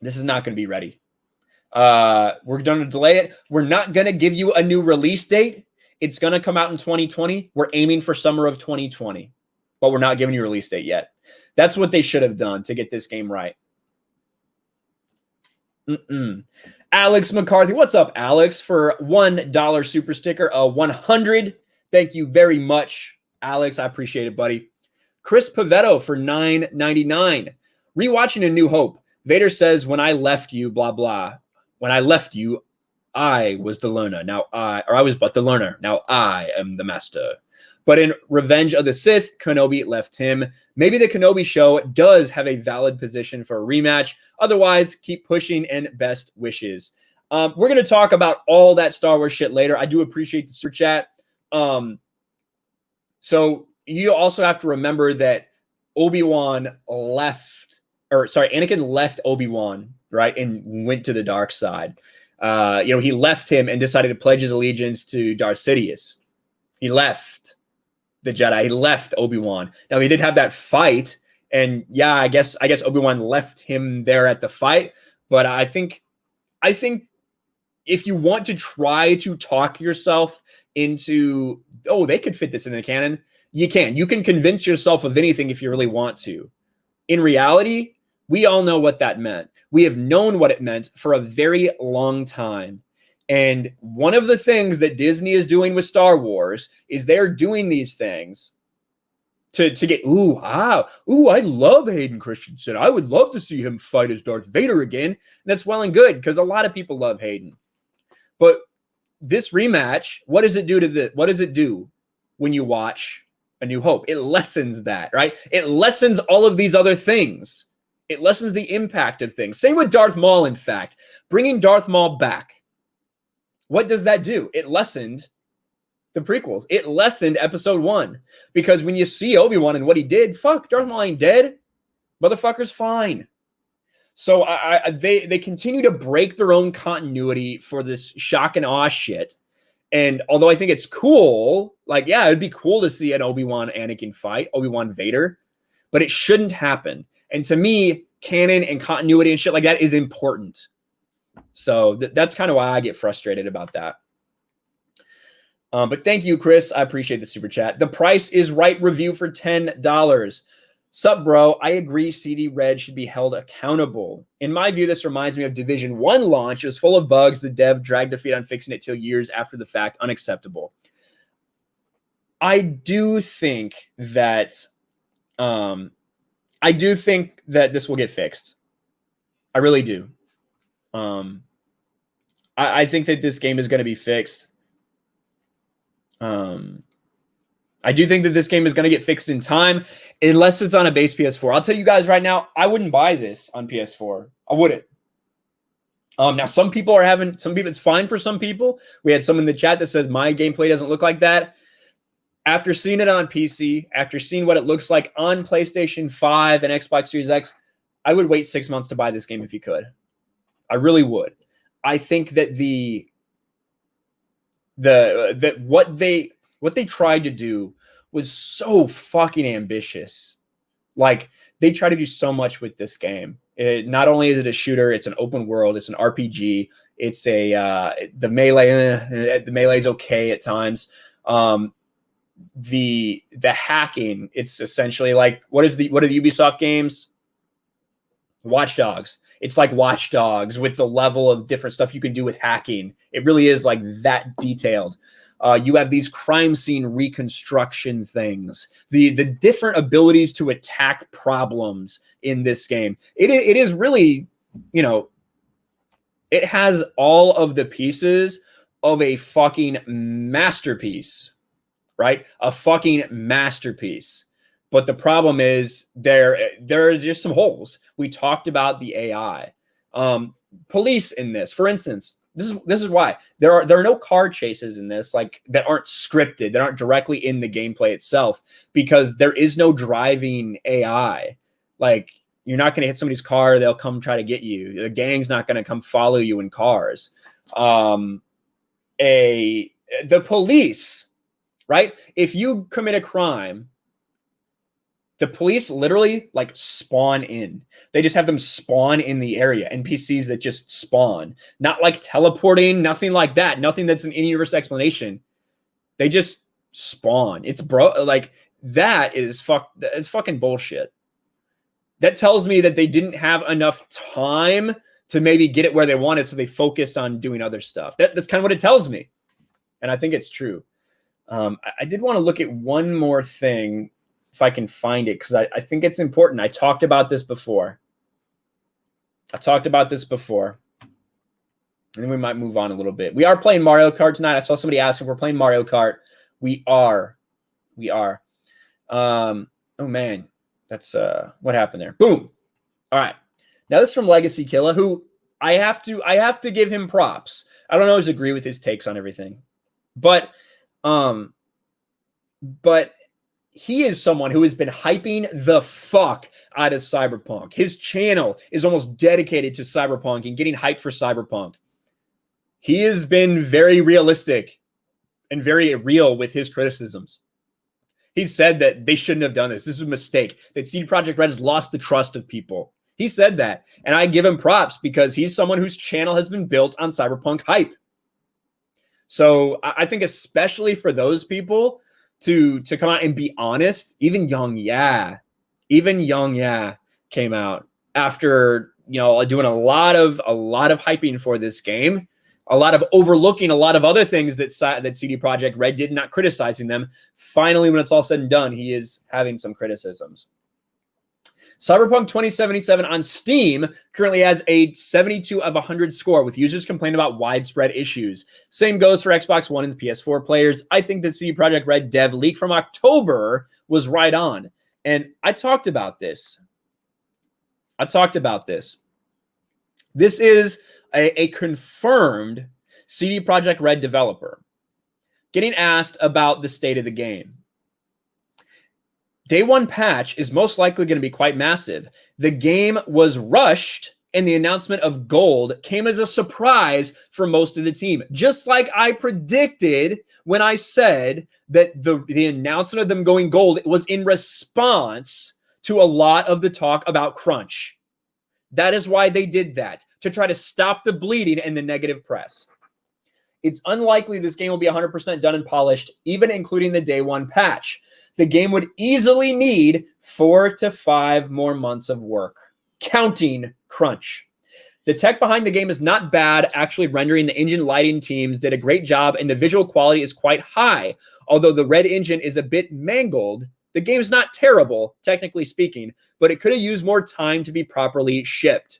this is not going to be ready. We're going to delay it. We're not going to give you a new release date. It's going to come out in 2020. We're aiming for summer of 2020, but we're not giving you a release date yet. That's what they should have done to get this game right. Alex McCarthy. What's up, Alex? For $1 super sticker, 100. Thank you very much, Alex. I appreciate it, buddy. Chris Pavetto for $9.99. Rewatching A New Hope. Vader says, when I left you, blah, blah. When I left you, I was the learner. I was but the learner. Now I am the master. But in Revenge of the Sith, Kenobi left him. Maybe the Kenobi show does have a valid position for a rematch. Otherwise, keep pushing and best wishes. We're going to talk about all that Star Wars shit later. I do appreciate the super chat. So you also have to remember that Anakin left Obi-Wan, right, and went to the dark side. He left him and decided to pledge his allegiance to Darth Sidious. He left the Jedi. He left Obi-Wan. Now, they did have that fight, and yeah, I guess Obi-Wan left him there at the fight, but I think if you want to try to talk yourself into, oh, they could fit this in the canon, you can. You can convince yourself of anything if you really want to. In reality, we all know what that meant. We have known what it meant for a very long time. And one of the things that Disney is doing with Star Wars is they're doing these things to get, I love Hayden Christensen. I would love to see him fight as Darth Vader again. And that's well and good because a lot of people love Hayden. But this rematch, what does it do when you watch A New Hope? It lessens that, right? It lessens all of these other things. It lessens the impact of things. Same with Darth Maul, in fact. Bringing Darth Maul back. What does that do? It lessened the prequels. It lessened episode 1. Because when you see Obi-Wan and what he did, fuck, Darth Maul ain't dead. Motherfucker's fine. So they continue to break their own continuity for this shock and awe shit. And although I think it's cool, like, yeah, it'd be cool to see an Obi-Wan Anakin fight, Obi-Wan Vader, but it shouldn't happen. And to me, canon and continuity and shit like that is important. So that's kind of why I get frustrated about that. But thank you, Chris. I appreciate the super chat. The Price is Right review for $10. Sup, bro? I agree CD Red should be held accountable. In my view, this reminds me of Division 1 launch. It was full of bugs. The dev dragged their feet on fixing it till years after the fact. Unacceptable. I do think that this will get fixed. I really do. I think that this game is going to be fixed. I do think that this game is going to get fixed in time, unless it's on a base PS4. I'll tell you guys right now, I wouldn't buy this on PS4. I wouldn't. Now, some people, it's fine for some people. We had someone in the chat that says my gameplay doesn't look like that. After seeing it on PC, after seeing what it looks like on PlayStation 5 and Xbox Series X, I would wait 6 months to buy this game if you could. I really would. I think that what they tried to do was so fucking ambitious. Like, they try to do so much with this game. Not only is it a shooter, it's an open world, it's an RPG. It's the melee is okay at times. The hacking, it's essentially like, what are the Ubisoft games? Watch Dogs. It's like Watch Dogs with the level of different stuff you can do with hacking. It really is like that detailed. You have these crime scene reconstruction things, the different abilities to attack problems in this game. It is really, it has all of the pieces of a fucking masterpiece, right? A fucking masterpiece. But the problem is there are just some holes. We talked about the AI. Police in this, for instance, this is why there are no car chases in this, like, that aren't scripted, that aren't directly in the gameplay itself, because there is no driving AI. Like, you're not going to hit somebody's car, they'll come try to get you. The gang's not going to come follow you in cars. The police, right? If you commit a crime, The police literally like spawn in. They just have them spawn in the area. NPCs that just spawn, not like teleporting, nothing like that. Nothing that's an in-universe explanation. They just spawn. It's like that is it's fucking bullshit. That tells me that they didn't have enough time to maybe get it where they wanted, so they focused on doing other stuff. That's kind of what it tells me, and I think it's true. I did want to look at one more thing if I can find it, because I think it's important. I talked about this before. And then we might move on a little bit. We are playing Mario Kart tonight. I saw somebody ask if we're playing Mario Kart. We are. Oh man, that's what happened there. Boom. All right. Now this is from Legacy Killa, who I have to give him props. I don't always agree with his takes on everything, but he is someone who has been hyping the fuck out of Cyberpunk. His channel is almost dedicated to Cyberpunk and getting hyped for Cyberpunk. He has been very realistic and very real with his criticisms. He said that they shouldn't have done this. This is a mistake. That CD Projekt Red has lost the trust of people. He said that. And I give him props because he's someone whose channel has been built on Cyberpunk hype. So I think especially for those people to come out and be honest, even Young Yeah came out after, doing a lot of hyping for this game, a lot of overlooking a lot of other things that CD Projekt Red did, not criticizing them. Finally, when it's all said and done, he is having some criticisms. Cyberpunk 2077 on Steam currently has a 72 of 100 score, with users complaining about widespread issues. Same goes for Xbox One and PS4 players. I think the CD Projekt Red dev leak from October was right on. And I talked about this. This is a confirmed CD Projekt Red developer getting asked about the state of the game. Day one patch is most likely going to be quite massive. The game was rushed, and the announcement of gold came as a surprise for most of the team. Just like I predicted when I said that the announcement of them going gold was in response to a lot of the talk about crunch. That is why they did that, to try to stop the bleeding and the negative press. It's unlikely this game will be 100% done and polished, even including the day one patch. The game would easily need 4 to 5 more months of work, counting crunch. The tech behind the game is not bad. Actually, rendering, the engine lighting teams did a great job, and the visual quality is quite high. Although the Red engine is a bit mangled, the game's not terrible, technically speaking, but it could have used more time to be properly shipped.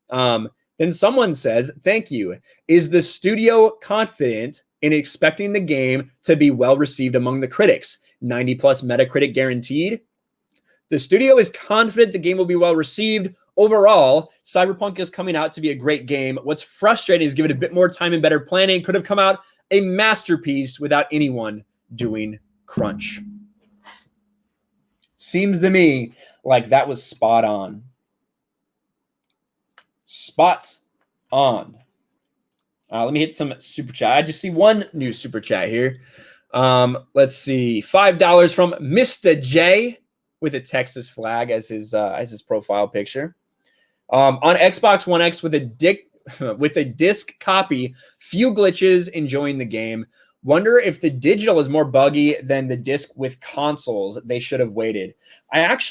Then someone says, thank you. Is the studio confident in expecting the game to be well received among the critics? 90 plus Metacritic guaranteed. The studio is confident the game will be well received. Overall, Cyberpunk is coming out to be a great game. What's frustrating is given a bit more time and better planning, could have come out a masterpiece without anyone doing crunch. Seems to me like that was spot on. Spot on. Let me hit some super chat. I just see one new super chat here. Let's see. $5 from Mr. J with a Texas flag as his profile picture. On Xbox One X with a disc copy, few glitches, enjoying the game. Wonder if the digital is more buggy than the disc with consoles. They should have waited. I have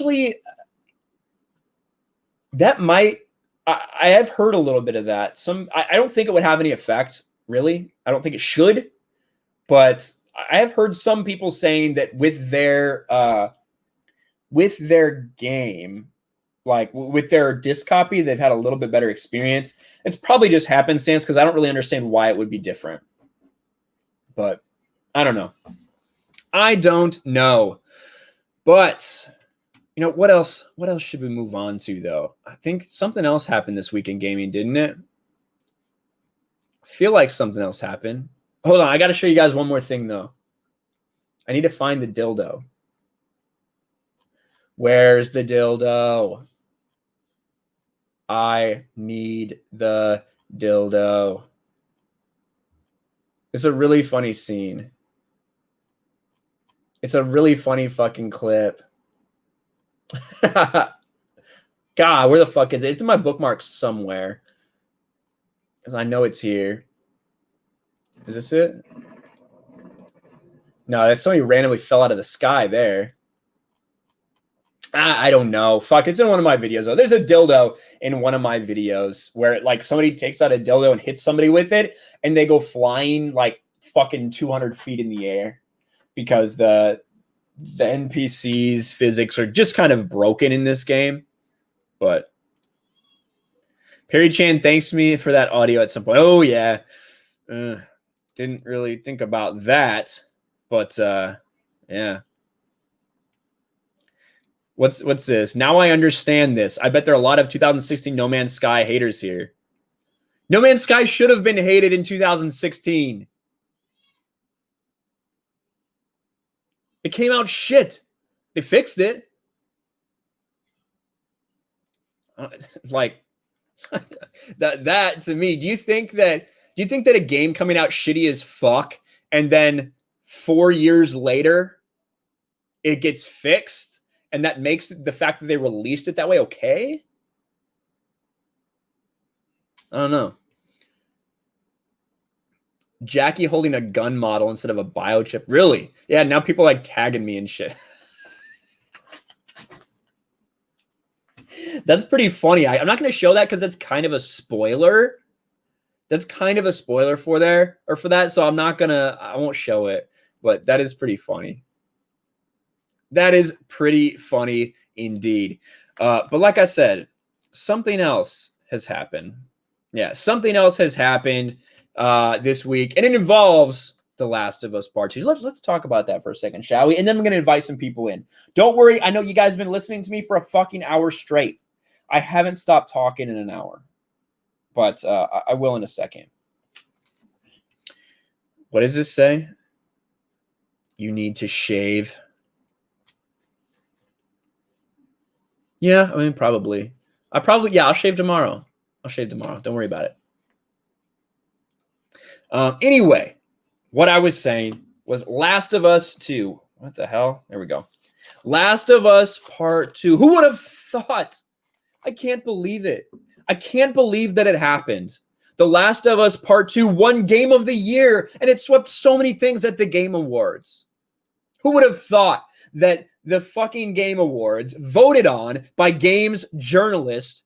heard a little bit of that. I don't think it would have any effect, really. I don't think it should, but I have heard some people saying that with their game, like with their disc copy, they've had a little bit better experience. It's probably just happenstance because I don't really understand why it would be different. But I don't know. But what else should we move on to, though? I think something else happened this week in gaming, didn't it? I feel like something else happened. Hold on, I got to show you guys one more thing, though. I need to find the dildo. Where's the dildo? I need the dildo. It's a really funny scene. It's a really funny fucking clip. God, where the fuck is it? It's in my bookmarks somewhere. Because I know it's here. Is this it? No, that's somebody randomly fell out of the sky there. I don't know. Fuck, it's in one of my videos, though. There's a dildo in one of my videos where, like, somebody takes out a dildo and hits somebody with it, and they go flying, like, fucking 200 feet in the air because the NPCs physics are just kind of broken in this game. But Perry Chan thanks me for that audio at some point. Oh, yeah. Didn't really think about that. But, yeah. What's this? Now I understand this. I bet there are a lot of 2016 No Man's Sky haters here. No Man's Sky should have been hated in 2016. It came out shit. They fixed it. Like that to me, do you think that a game coming out shitty as fuck and then 4 years later it gets fixed and that makes the fact that they released it that way okay? I don't know. Jackie holding a gun model instead of a biochip. Really? Yeah, now people like tagging me and shit. That's pretty funny. I'm not going to show that because that's kind of a spoiler. That's kind of a spoiler for that. So I won't show it, but that is pretty funny. That is pretty funny indeed. But like I said, something else has happened. Yeah, something else has happened this week, and it involves The Last of Us Part 2. Let's talk about that for a second, shall we? And then I'm going to invite some people in. Don't worry. I know you guys have been listening to me for a fucking hour straight. I haven't stopped talking in an hour, but I will in a second. What does this say? You need to shave. Yeah, I mean, probably. I'll shave tomorrow. Don't worry about it. Anyway, what I was saying was Last of Us 2. What the hell? There we go. Last of Us Part 2. Who would have thought? I can't believe it. I can't believe that it happened. The Last of Us Part 2 won Game of the Year, and it swept so many things at the Game Awards. Who would have thought that the fucking Game Awards, voted on by games journalists,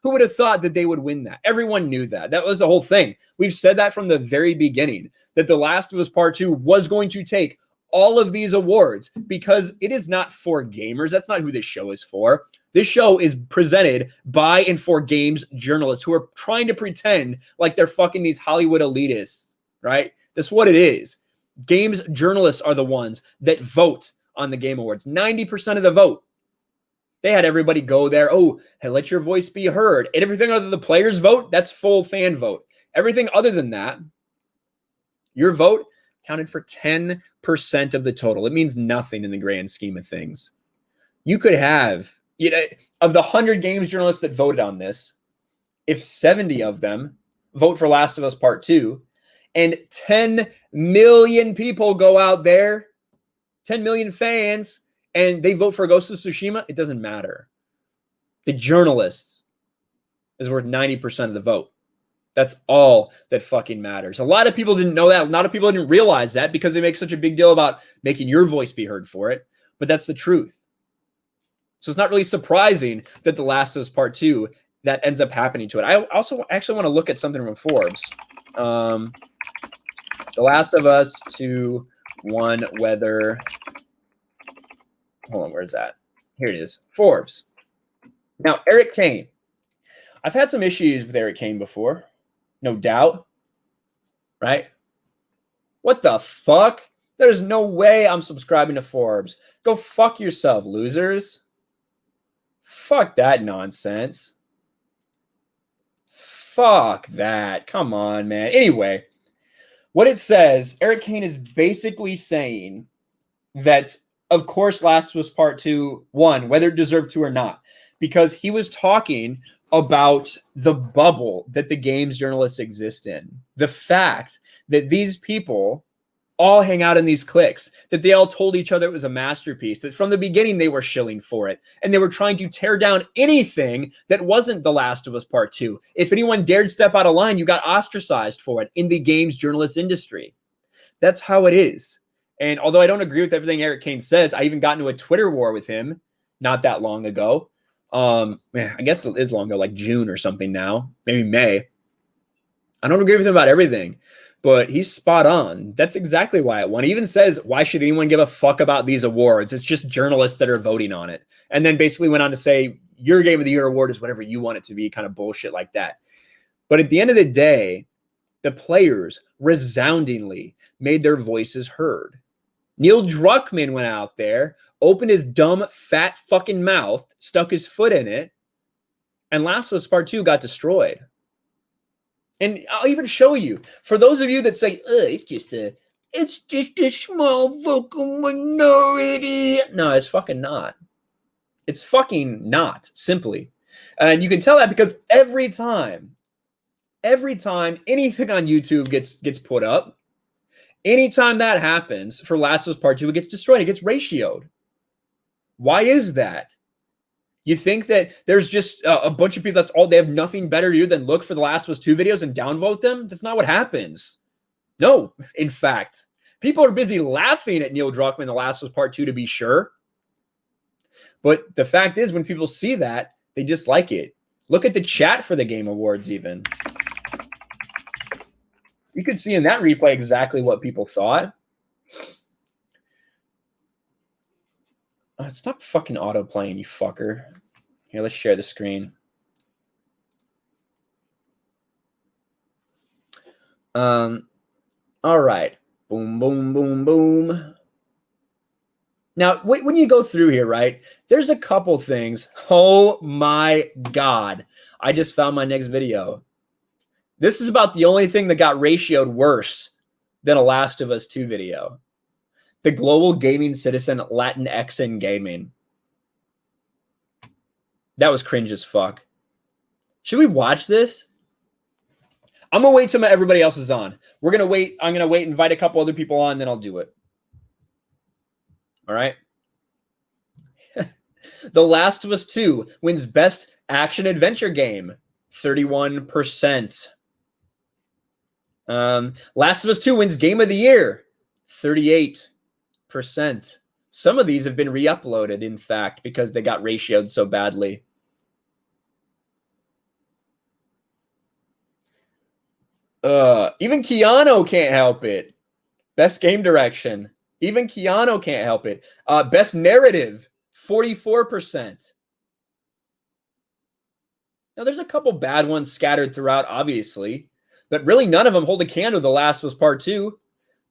who would have thought that they would win that? Everyone knew that. That was the whole thing. We've said that from the very beginning, that The Last of Us Part 2 was going to take all of these awards because it is not for gamers. That's not who this show is for. This show is presented by and for games journalists who are trying to pretend like they're fucking these Hollywood elitists, right? That's what it is. Games journalists are the ones that vote on the Game Awards. 90% of the vote. They had everybody go there. Oh, hey, let your voice be heard. And everything other than the players' vote, that's full fan vote. Everything other than that, your vote counted for 10% of the total. It means nothing in the grand scheme of things. You could have, of the 100 games journalists that voted on this, if 70 of them vote for Last of Us Part 2, and 10 million people go out there, 10 million fans, and they vote for Ghost of Tsushima, it doesn't matter. The journalists is worth 90% of the vote. That's all that fucking matters. A lot of people didn't know that. A lot of people didn't realize that because they make such a big deal about making your voice be heard for it. But that's the truth. So it's not really surprising that The Last of Us Part 2, that ends up happening to it. I also actually want to look at something from Forbes. The Last of Us 2 won whether... Hold on, where's that? Here it is. Forbes. Now, Eric Kane. I've had some issues with Eric Kane before. No doubt. Right? What the fuck? There's no way I'm subscribing to Forbes. Go fuck yourself, losers. Fuck that nonsense. Fuck that. Come on, man. Anyway, what it says, Eric Kane is basically saying that, of course, Last of Us Part 2 won, whether it deserved to or not, because he was talking about the bubble that the games journalists exist in. The fact that these people all hang out in these cliques, that they all told each other it was a masterpiece, that from the beginning they were shilling for it, and they were trying to tear down anything that wasn't The Last of Us Part 2. If anyone dared step out of line, you got ostracized for it in the games journalist industry. That's how it is. And although I don't agree with everything Eric Kane says, I even got into a Twitter war with him not that long ago. I guess it is long ago, like June or something now, maybe May. I don't agree with him about everything, but he's spot on. That's exactly why it won. He even says, why should anyone give a fuck about these awards? It's just journalists that are voting on it. And then basically went on to say, your Game of the Year award is whatever you want it to be, kind of bullshit like that. But at the end of the day, the players resoundingly made their voices heard. Neil Druckmann went out there, opened his dumb, fat fucking mouth, stuck his foot in it, and Last of Us Part 2 got destroyed. And I'll even show you. For those of you that say, it's just a small vocal minority. No, it's fucking not. It's fucking not, simply. And you can tell that because every time anything on YouTube gets put up, anytime that happens for Last of Us Part 2, it gets destroyed. It gets ratioed. Why is that? You think that there's just a bunch of people that's all they have nothing better to do than look for the Last of Us 2 videos and downvote them? That's not what happens. No, in fact, people are busy laughing at Neil Druckmann, The Last of Us Part 2, to be sure. But the fact is, when people see that, they dislike it. Look at the chat for the Game Awards even. You could see in that replay exactly what people thought. Stop fucking auto-playing, you fucker. Here, let's share the screen. All right. Boom, boom, boom, boom. Now, when you go through here, right, there's a couple things. Oh, my God. I just found my next video. This is about the only thing that got ratioed worse than a Last of Us 2 video. The global gaming citizen Latinx in gaming. That was cringe as fuck. Should we watch this? I'm going to wait till everybody else is on. We're going to wait. I'm going to wait, invite a couple other people on, then I'll do it. All right. The Last of Us 2 wins Best Action Adventure Game. 31%. Last of Us 2 wins Game of the Year. 38%. Some of these have been re-uploaded, in fact, because they got ratioed so badly. Even Keanu can't help it. Best game direction. Even Keanu can't help it. Best narrative, 44%. Now, there's a couple bad ones scattered throughout, obviously, but really none of them hold a candle to The Last of Us Part 2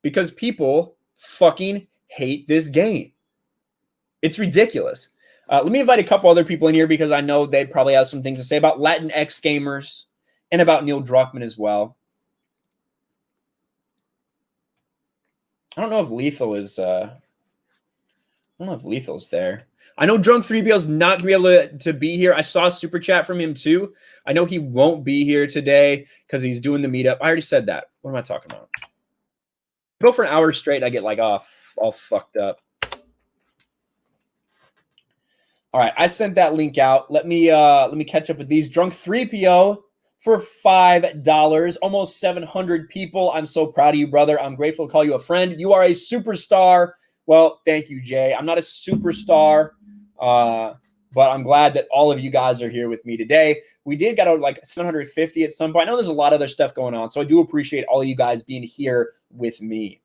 because people fucking hate this game. It's ridiculous. Let me invite a couple other people in here because I know they probably have some things to say about Latinx gamers and about Neil Druckmann as well. I don't know if Lethal is. I don't know if Lethal's there. I know Drunk 3PO is not going to be able to be here. I saw a super chat from him too. I know he won't be here today because he's doing the meetup. I already said that. What am I talking about? Go for an hour straight. I get like all fucked up. All right, I sent that link out. Let me catch up with these. Drunk 3PO for $5. Almost 700 people. I'm so proud of you, brother. I'm grateful to call you a friend. You are a superstar. Well, thank you, Jay. I'm not a superstar, but I'm glad that all of you guys are here with me today. We did get out like 750 at some point. I know there's a lot of other stuff going on, so I do appreciate all of you guys being here with me.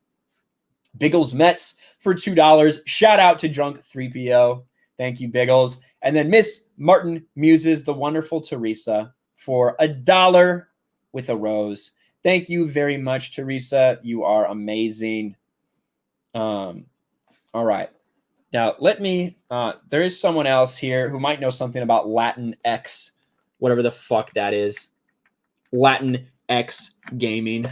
Biggles Mets for $2. Shout out to Drunk 3PO. Thank you, Biggles. And then Miss Martin Muses, the wonderful Teresa, for $1 with a rose. Thank you very much, Teresa. You are amazing. All right. Now, let me, there is someone else here who might know something about Latinx, whatever the fuck that is. Latinx gaming.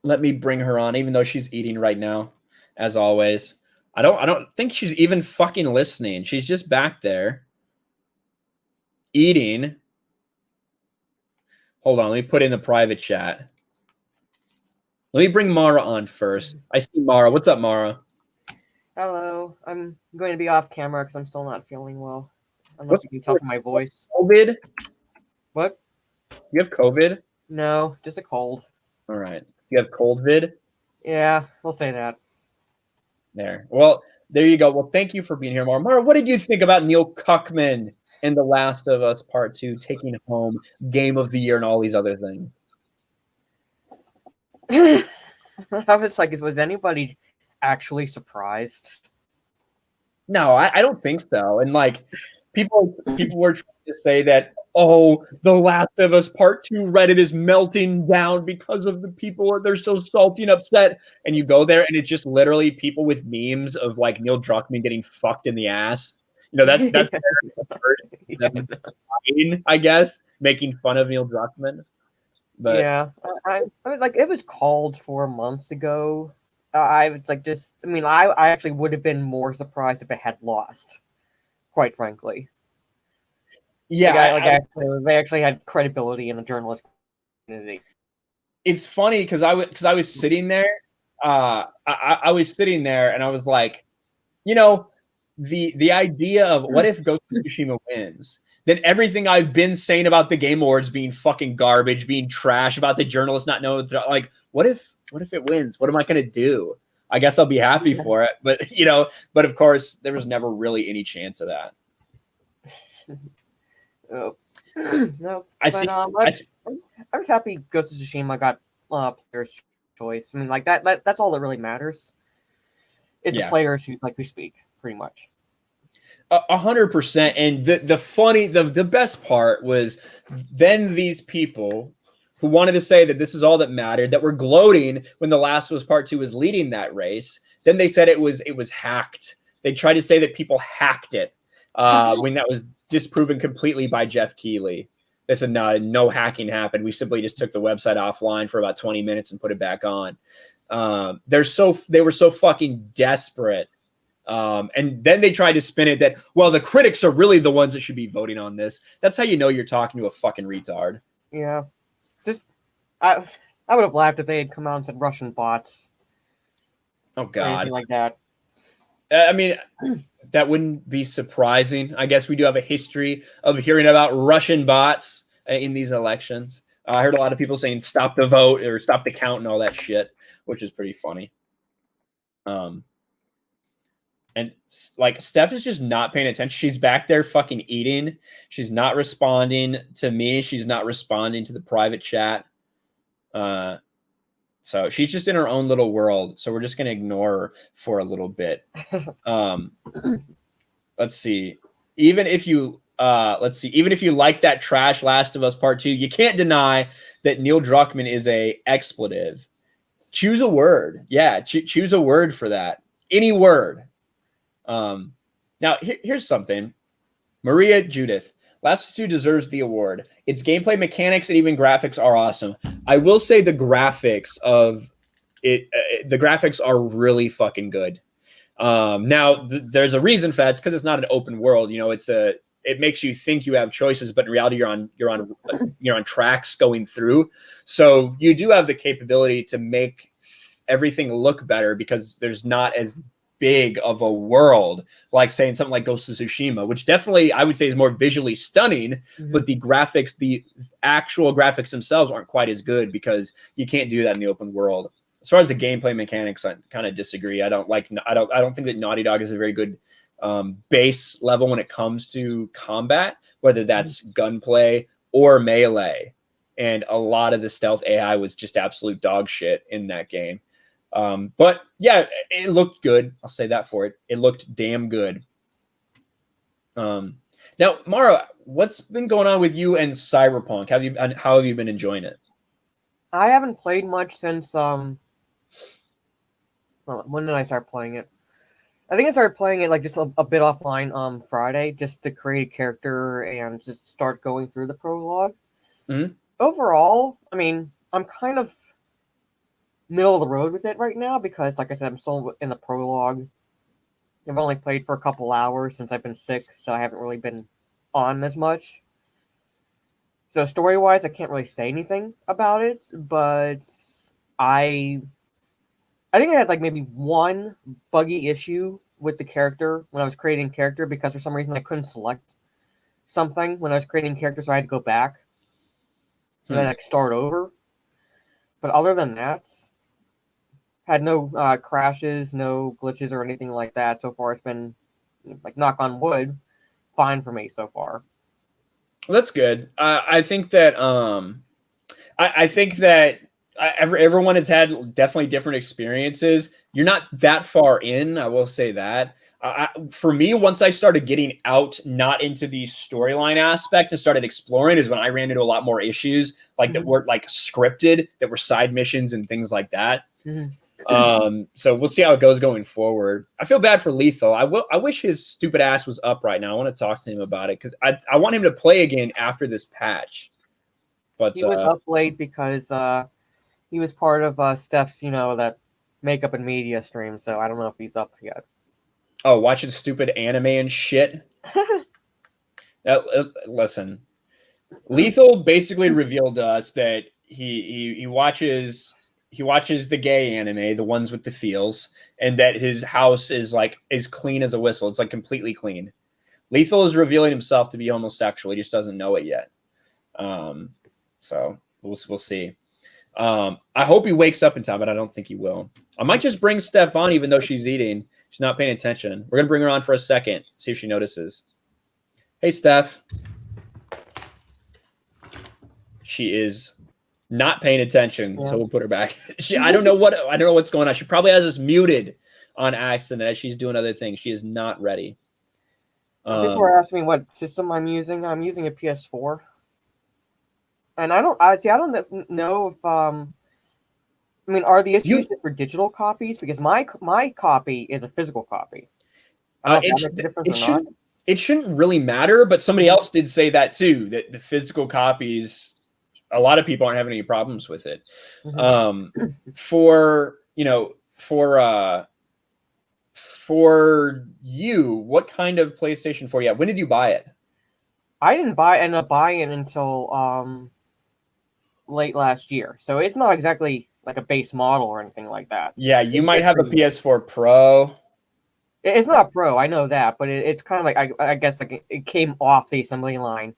Let me bring her on, even though she's eating right now, as always. I don't think she's even fucking listening. She's just back there eating. Hold on, let me put in the private chat. Let me bring Mara on first. I see Mara. What's up, Mara? Hello. I'm going to be off camera because I'm still not feeling well. I don't know What's if you can tell from my voice. COVID? What? You have COVID? No, just a cold. All right. You have cold vid? Yeah, we'll say that. There. Well, there you go. Well, thank you for being here, Mara. Mara, what did you think about Neil Cuckman and The Last of Us Part 2 taking home Game of the Year and all these other things? I was like, was anybody actually surprised? No, I don't think so. And like people were trying to say that, oh, The Last of Us Part 2 Reddit is melting down because of the people, they're so salty and upset. And you go there and it's just literally people with memes of like Neil Druckmann getting fucked in the ass. You know, that's them fighting, I guess, making fun of Neil Druckmann. But Yeah, I was like, it was called 4 months ago. I was like, I actually would have been more surprised if it had lost, quite frankly. yeah, They actually had credibility in the journalist community. it's funny because I was sitting there, I was sitting there and I was like, you know, the idea of what if Ghost of Tsushima wins? Then everything I've been saying about the Game Awards being fucking garbage, being trash, about the journalists not knowing, like, what if it wins? What am I gonna do? I guess I'll be happy for it, but but of course there was never really any chance of that. Oh. No, I but see. I was happy Ghost of Tsushima got player's choice. I mean, like that's all that really matters. Is the players who speak, pretty much. 100%. And the best part was then these people who wanted to say that this is all that mattered, that were gloating when The Last of Us Part 2 was leading that race. Then they said it was hacked. They tried to say that people hacked it when that was disproven completely by Jeff Keighley. They said no hacking happened. We simply just took the website offline for about 20 minutes and put it back on. They were so fucking desperate. And then they tried to spin it that, well, the critics are really the ones that should be voting on this. That's how you know you're talking to a fucking retard. Yeah. I would have laughed if they had come out and said Russian bots. Oh, God. Or anything like that. I mean, that wouldn't be surprising. I guess we do have a history of hearing about Russian bots in these elections. I heard a lot of people saying stop the vote or stop the count and all that shit, which is pretty funny. And like Steph is just not paying attention. She's back there fucking eating. She's not responding to me. She's not responding to the private chat. So she's just in her own little world. So we're just gonna ignore her for a little bit. Let's see. Even if you like that trash Last of Us Part 2, you can't deny that Neil Druckmann is a expletive. Choose a word. Yeah, choose a word for that. Any word. Now, here's something. Maria Judith. Last of Us 2 deserves the award. Its gameplay mechanics and even graphics are awesome. I will say the graphics of it, the graphics are really fucking good. Now, there's a reason for that. It's because it's not an open world. It makes you think you have choices, but in reality, you're on tracks going through. So you do have the capability to make everything look better because there's not as big of a world, like saying something like Ghost of Tsushima, which definitely I would say is more visually stunning, but the actual graphics themselves aren't quite as good because you can't do that in the open world. As far as the gameplay mechanics, I kind of disagree. I don't think that Naughty Dog is a very good base level when it comes to combat, whether that's gunplay or melee. And a lot of the stealth AI was just absolute dog shit in that game. But yeah, it looked good. I'll say that for it. It looked damn good. Now, Mara, what's been going on with you and Cyberpunk? How have you been enjoying it? I haven't played much since when did I start playing it? I think I started playing it like just a bit offline Friday, just to create a character and just start going through the prologue. Mm-hmm. Overall, I mean, I'm kind of middle of the road with it right now because, like I said, I'm still in the prologue. I've only played for a couple hours since I've been sick, so I haven't really been on as much. So story-wise, I can't really say anything about it, but I think I had like maybe one buggy issue with the character when I was creating character, because for some reason I couldn't select something when I was creating character, so I had to go back and then like start over. But other than that, had no crashes, no glitches or anything like that. So far, it's been, like, knock on wood, fine for me so far. Well, that's good. I think that I think that everyone has had definitely different experiences. You're not that far in, I will say that. For me, once I started getting out, not into the storyline aspect, and started exploring, is when I ran into a lot more issues, like that weren't like scripted, that were side missions and things like that. So we'll see how it goes going forward. I feel bad for Lethal. I wish his stupid ass was up right now. I want to talk to him about it, because I want him to play again after this patch. But he was up late because he was part of Steph's, that makeup and media stream. So I don't know if he's up yet. Oh, watching stupid anime and shit. Listen, Lethal basically revealed to us that he watches the gay anime, the ones with the feels, and that his house is like as clean as a whistle. It's like completely clean. Lethal is revealing himself to be homosexual. He just doesn't know it yet. So we'll see. I hope he wakes up in time, but I don't think he will. I might just bring Steph on, even though she's eating. She's not paying attention. We're gonna bring her on for a second, see if she notices. Hey, Steph. She is not paying attention, so we'll put her back. I don't know what's going on. She probably has us muted on accident as she's doing other things. She is not ready. People are asking me what system I'm using. I'm using a PS4, and I don't know if I mean, are the issues just for digital copies? Because my copy is a physical copy. I don't know if that makes a difference or not. It shouldn't really matter, but somebody else did say that too, that the physical copies, a lot of people aren't having any problems with it. For you, what kind of PlayStation 4 you have? When did you buy it? I didn't end up buying it until late last year. So it's not exactly like a base model or anything like that. Yeah, you might have a PS4 Pro. It's not Pro, I know that, but it's kind of like, I guess, like it came off the assembly line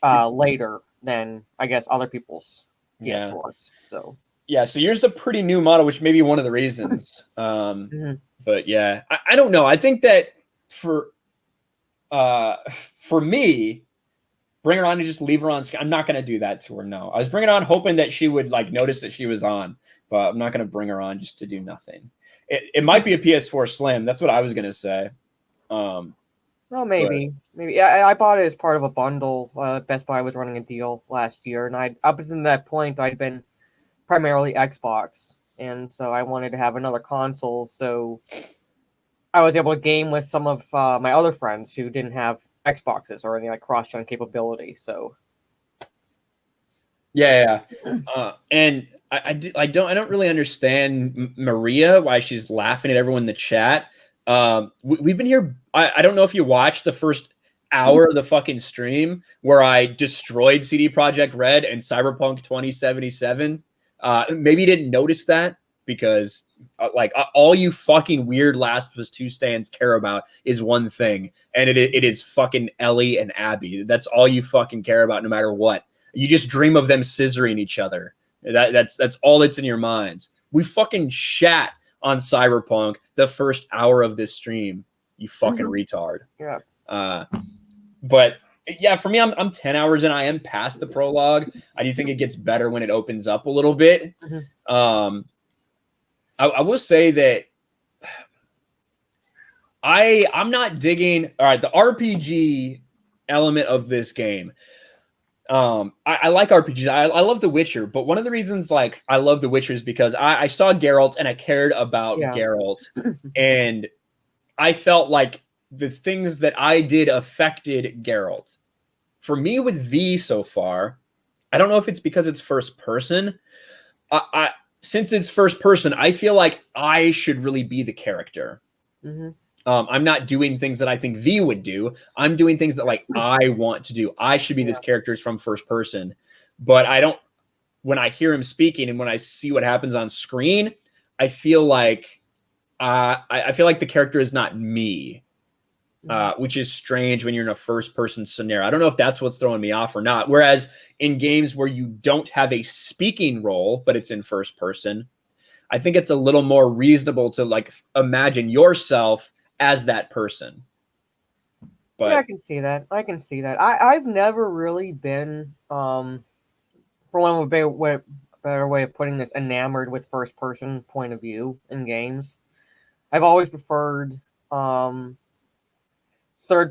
later than, I guess, other people's PS4s. So so yours is a pretty new model, which may be one of the reasons. But yeah, I don't know. I think that for me, bring her on and just leave her on. I'm not going to do that to her. No, I was bringing her on hoping that she would like notice that she was on, but I'm not going to bring her on just to do nothing. It might be a PS4 Slim. That's what I was going to say. Well, maybe. Yeah, I bought it as part of a bundle. Best Buy was running a deal last year, and up until that point, I'd been primarily Xbox, and so I wanted to have another console, so I was able to game with some of my other friends who didn't have Xboxes or any like cross-gen capability. So and I don't really understand Maria, why she's laughing at everyone in the chat. We've been here. I don't know if you watched the first hour of the fucking stream where I destroyed CD Projekt Red and Cyberpunk 2077. Maybe you didn't notice that, because all you fucking weird Last of Us 2 stands care about is one thing, and it is fucking Ellie and Abby. That's all you fucking care about, no matter what. You just dream of them scissoring each other. That's all that's in your minds. We fucking shat on Cyberpunk the first hour of this stream. You fucking retard. Yeah. But yeah, for me, I'm 10 hours in. I am past the prologue. I do think it gets better when it opens up a little bit. I will say that I'm not digging. All right, the RPG element of this game. I like RPGs. I love The Witcher, but one of the reasons like I love The Witcher is because I saw Geralt and I cared about Geralt, and I felt like the things that I did affected Geralt. For me with V so far, I don't know if it's because it's first person. Since it's first person, I feel like I should really be the character. I'm not doing things that I think V would do. I'm doing things that like I want to do. I should be this character's from first person, but I don't. When I hear him speaking and when I see what happens on screen, I feel like I feel like the character is not me, which is strange when you're in a first-person scenario. I don't know if that's what's throwing me off or not. Whereas in games where you don't have a speaking role, but it's in first person, I think it's a little more reasonable to like imagine yourself as that person. But yeah, I can see that. I've never really been, for one of a better way of putting this, enamored with first person point of view in games. I've always preferred third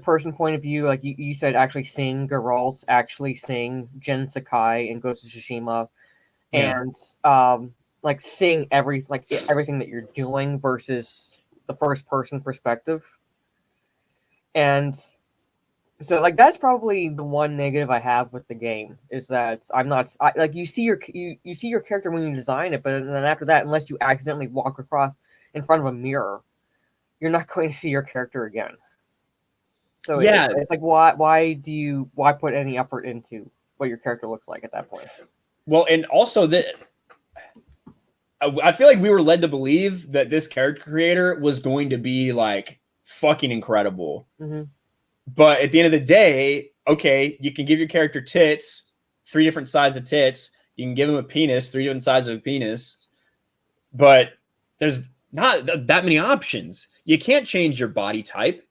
person point of view, like you said, actually seeing Geralt, actually seeing Jin Sakai in Ghost of Tsushima, and like seeing everything that you're doing versus the first person perspective. And so like that's probably the one negative I have with the game, is that like you see your character when you design it, but then after that, unless you accidentally walk across in front of a mirror, you're not going to see your character again. So it's like why put any effort into what your character looks like at that point? Well, and also that I feel like we were led to believe that this character creator was going to be like fucking incredible. Mm-hmm. But at the end of the day, okay, you can give your character tits, 3 different sizes of tits. You can give him a penis, 3 different sizes of penis. But there's not that many options. You can't change your body type.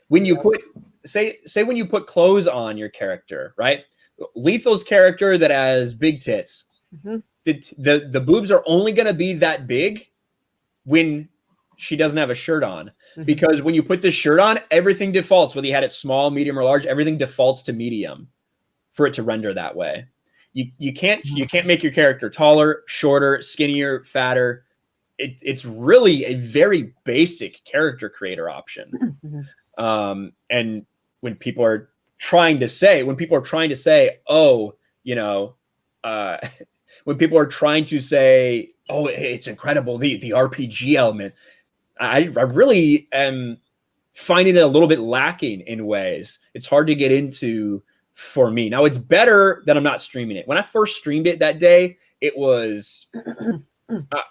When you put, say when you put clothes on your character, right? Lethal's character that has big tits. Mm-hmm. The boobs are only going to be that big when she doesn't have a shirt on, because when you put this shirt on, everything defaults, whether you had it small, medium, or large, everything defaults to medium for it to render that way. You can't make your character taller, shorter, skinnier, fatter. It's really a very basic character creator option. And when people are trying to say, oh, you know, when people are trying to say, oh, it's incredible, the RPG element, I really am finding it a little bit lacking in ways. It's hard to get into for me. Now, it's better that I'm not streaming it. When I first streamed it that day, it was,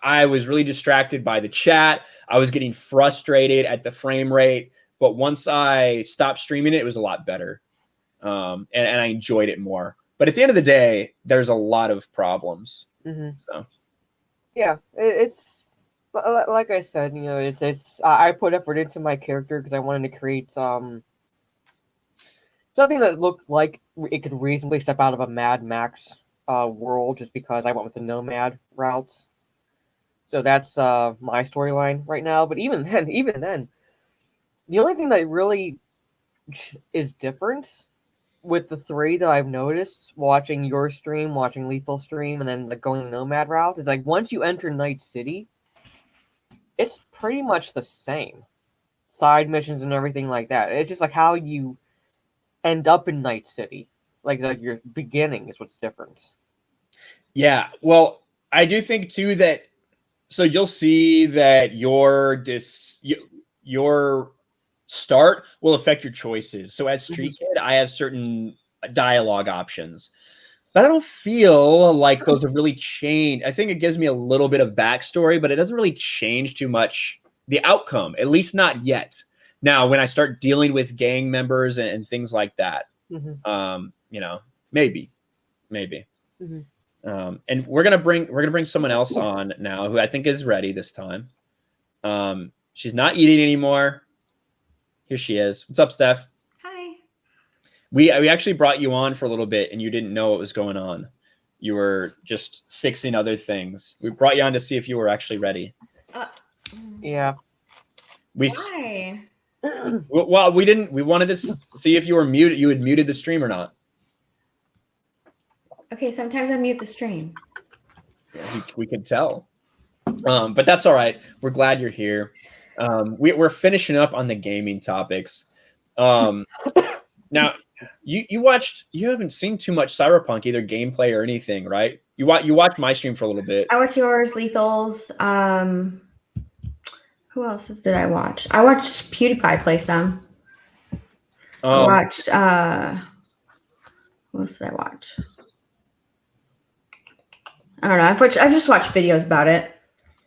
I was really distracted by the chat. I was getting frustrated at the frame rate. But once I stopped streaming it, it was a lot better. And I enjoyed it more. But at the end of the day, there's a lot of problems. So. Yeah, it's like I said, you know, it's I put effort into my character because I wanted to create something that looked like it could reasonably step out of a Mad Max world, just because I went with the nomad routes. So that's my storyline right now. But even then, the only thing that really is different with the 3 that I've noticed watching your stream, watching Lethal stream, and then like going the nomad route is like once you enter Night City, it's pretty much the same. Side missions and everything like that. It's just like how you end up in Night City. Like your beginning is what's different. Yeah, well, I do think too that, so you'll see that your start will affect your choices. So as Street Kid, I have certain dialogue options, but I don't feel like those have really changed. I think it gives me a little bit of backstory, but it doesn't really change too much the outcome, at least not yet. Now, when I start dealing with gang members and things like that, you know, maybe. And we're gonna bring someone else on now who I think is ready this time. She's not eating anymore. Here she is. What's up, Steph? Hi. We actually brought you on for a little bit, and you didn't know what was going on. You were just fixing other things. We brought you on to see if you were actually ready. Yeah. Why? Well, we didn't. We wanted to see if you were muted. You had muted the stream or not. Okay, sometimes I mute the stream. Yeah, we could tell. But that's all right. We're glad you're here. We're finishing up on the gaming topics. Now, you haven't seen too much Cyberpunk, either gameplay or anything, right? You watched my stream for a little bit. I watch yours, Lethal's. Who else did I watch? I watched PewDiePie play some. I watched what else did I watch? I don't know. I've just watched videos about it.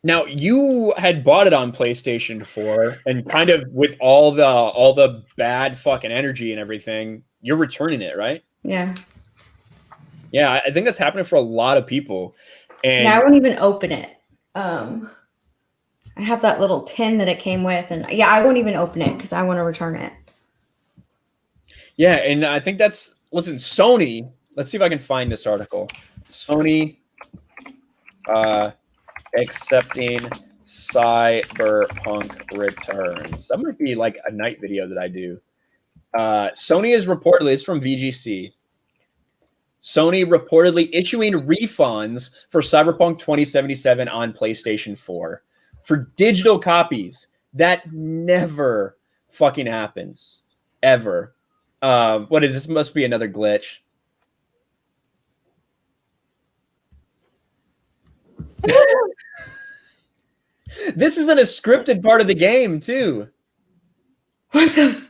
Now you had bought it on PlayStation 4, and kind of with all the bad fucking energy and everything, you're returning it, right? Yeah. Yeah, I think that's happening for a lot of people. And yeah, I won't even open it. I have that little tin that it came with, and yeah, I won't even open it because I want to return it. Yeah, and I think listen, Sony, let's see if I can find this article. Sony accepting Cyberpunk returns. That might be like a night video that I do. Sony is reportedly, it's from VGC. Sony reportedly issuing refunds for Cyberpunk 2077 on PlayStation 4 for digital copies. That never fucking happens. Ever. What is this? Must be another glitch. This isn't a scripted part of the game, too. What the?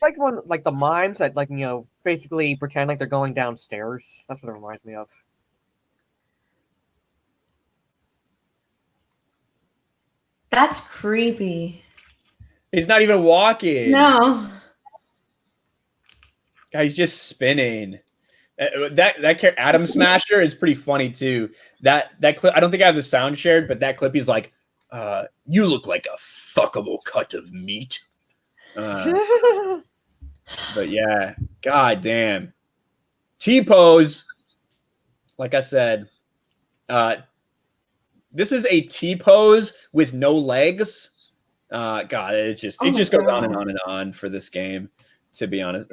Like one, like the mimes that, like, basically pretend like they're going downstairs. That's what it reminds me of. That's creepy. He's not even walking. No. He's just spinning. That Atom Smasher is pretty funny too. That clip, I don't think I have the sound shared, but that clip, he's like, "You look like a fuckable cut of meat." But yeah, god damn. T-pose. Like I said, this is a T-pose with no legs. God, it just goes on and on and on for this game, to be honest.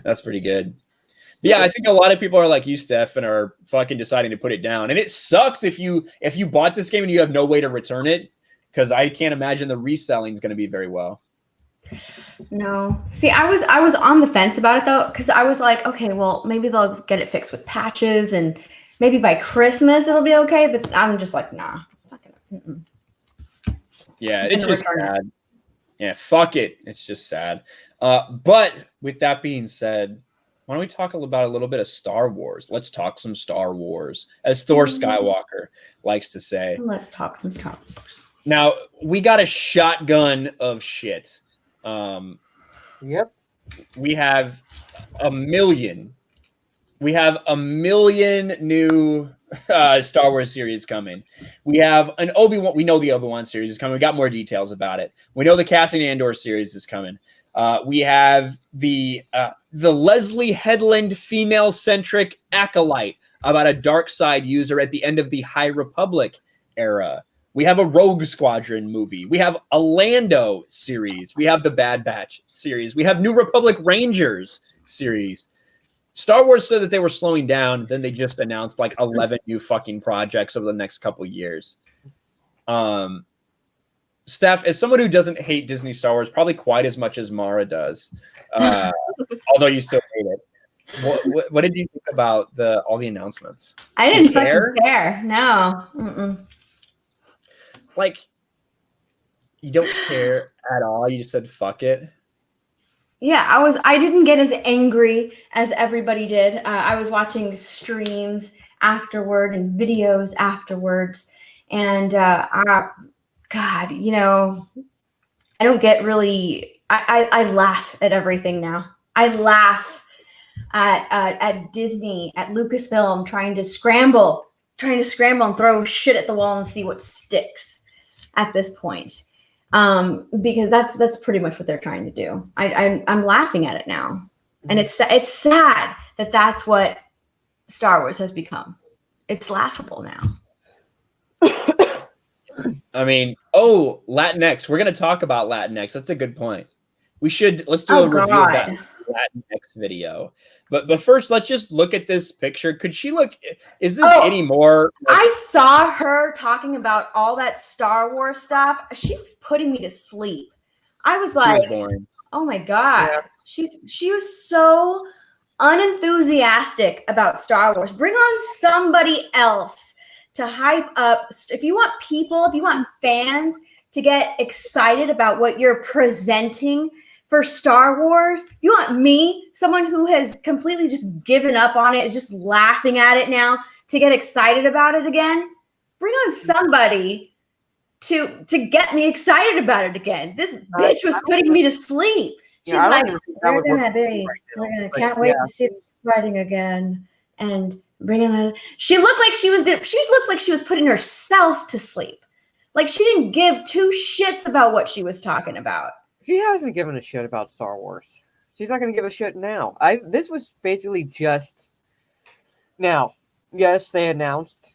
That's pretty good. But yeah, I think a lot of people are like you, Steph, and are fucking deciding to put it down. And it sucks if you bought this game and you have no way to return it, because I can't imagine the reselling is going to be very well. No. See, I was on the fence about it though, because I was like, okay, well, maybe they'll get it fixed with patches, and maybe by Christmas it'll be okay. But I'm just like, nah. Fucking. Yeah, it's just sad. Yeah, fuck it. It's just sad. But with that being said, why don't we talk about a little bit of Star Wars? Let's talk some Star Wars, as Thor Skywalker likes to say. Let's talk some Star Wars. Now, we got a shotgun of shit. Yep. We have a million. We have a million new Star Wars series coming. We have an Obi-Wan. We know the Obi-Wan series is coming. We got more details about it. We know the Cassian Andor series is coming. We have the Leslie Headland female-centric acolyte about a dark side user at the end of the High Republic era. We have a Rogue Squadron movie. We have a Lando series. We have the Bad Batch series. We have New Republic Rangers series. Star Wars said that they were slowing down. Then they just announced like 11 new fucking projects over the next couple of years. Steph, as someone who doesn't hate Disney Star Wars probably quite as much as Mara does, although you still hate it, what did you think about all the announcements? I didn't fucking care. No. Mm-mm. Like, you don't care at all. You just said fuck it. Yeah, I didn't get as angry as everybody did. I was watching streams afterward and videos afterwards, and God, I don't get really. I laugh at everything now. I laugh at Disney, at Lucasfilm trying to scramble and throw shit at the wall and see what sticks at this point. Because that's pretty much what they're trying to do. I'm laughing at it now, and it's sad that that's what Star Wars has become. It's laughable now. I mean, Latinx. We're gonna talk about Latinx. That's a good point. Let's do a review of that Latinx video. But first, let's just look at this picture. Could she look? Is this any more? I saw her talking about all that Star Wars stuff. She was putting me to sleep. I was like, oh my god, she was so unenthusiastic about Star Wars. Bring on somebody else to hype up. If you want people, if you want fans to get excited about what you're presenting for Star Wars, if you want me, someone who has completely just given up on it, is just laughing at it now, to get excited about it again, bring on somebody to get me excited about it again. This bitch was putting me to sleep. She's like, we're gonna can't wait to see the writing again and bring in. She looked like she was putting herself to sleep. Like she didn't give two shits about what she was talking about. She hasn't given a shit about Star Wars. She's not gonna give a shit now. This was basically just now. Yes, they announced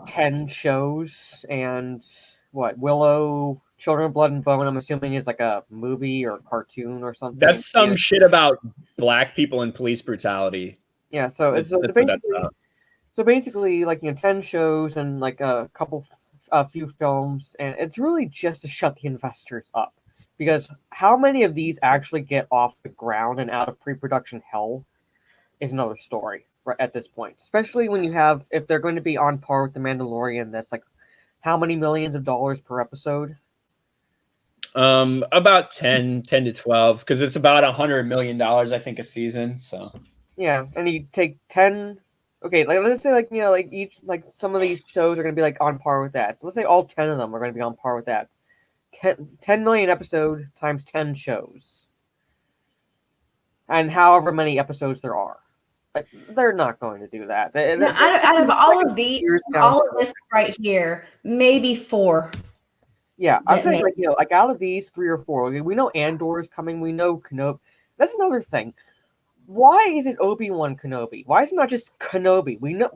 10 shows and Willow. Children of Blood and Bone, I'm assuming, is like a movie or cartoon or something. That's some shit about black people and police brutality. Yeah, so basically, 10 shows and a few films, and it's really just to shut the investors up. Because how many of these actually get off the ground and out of pre-production hell is another story right at this point. Especially when if they're going to be on par with The Mandalorian, that's how many millions of dollars per episode? About 10 to 12, because it's about $100 million, I think, a season. So yeah, and you take 10. Okay, let's say each some of these shows are going to be on par with that. So let's say all 10 of them are going to be on par with that. 10 million episode times 10 shows, and however many episodes there are. They're not going to do that. Out of all of this right here, maybe 4. Yeah, I'm saying out of these 3 or 4, we know Andor is coming. We know Kenobi. That's another thing. Why is it Obi-Wan Kenobi? Why is it not just Kenobi? We know,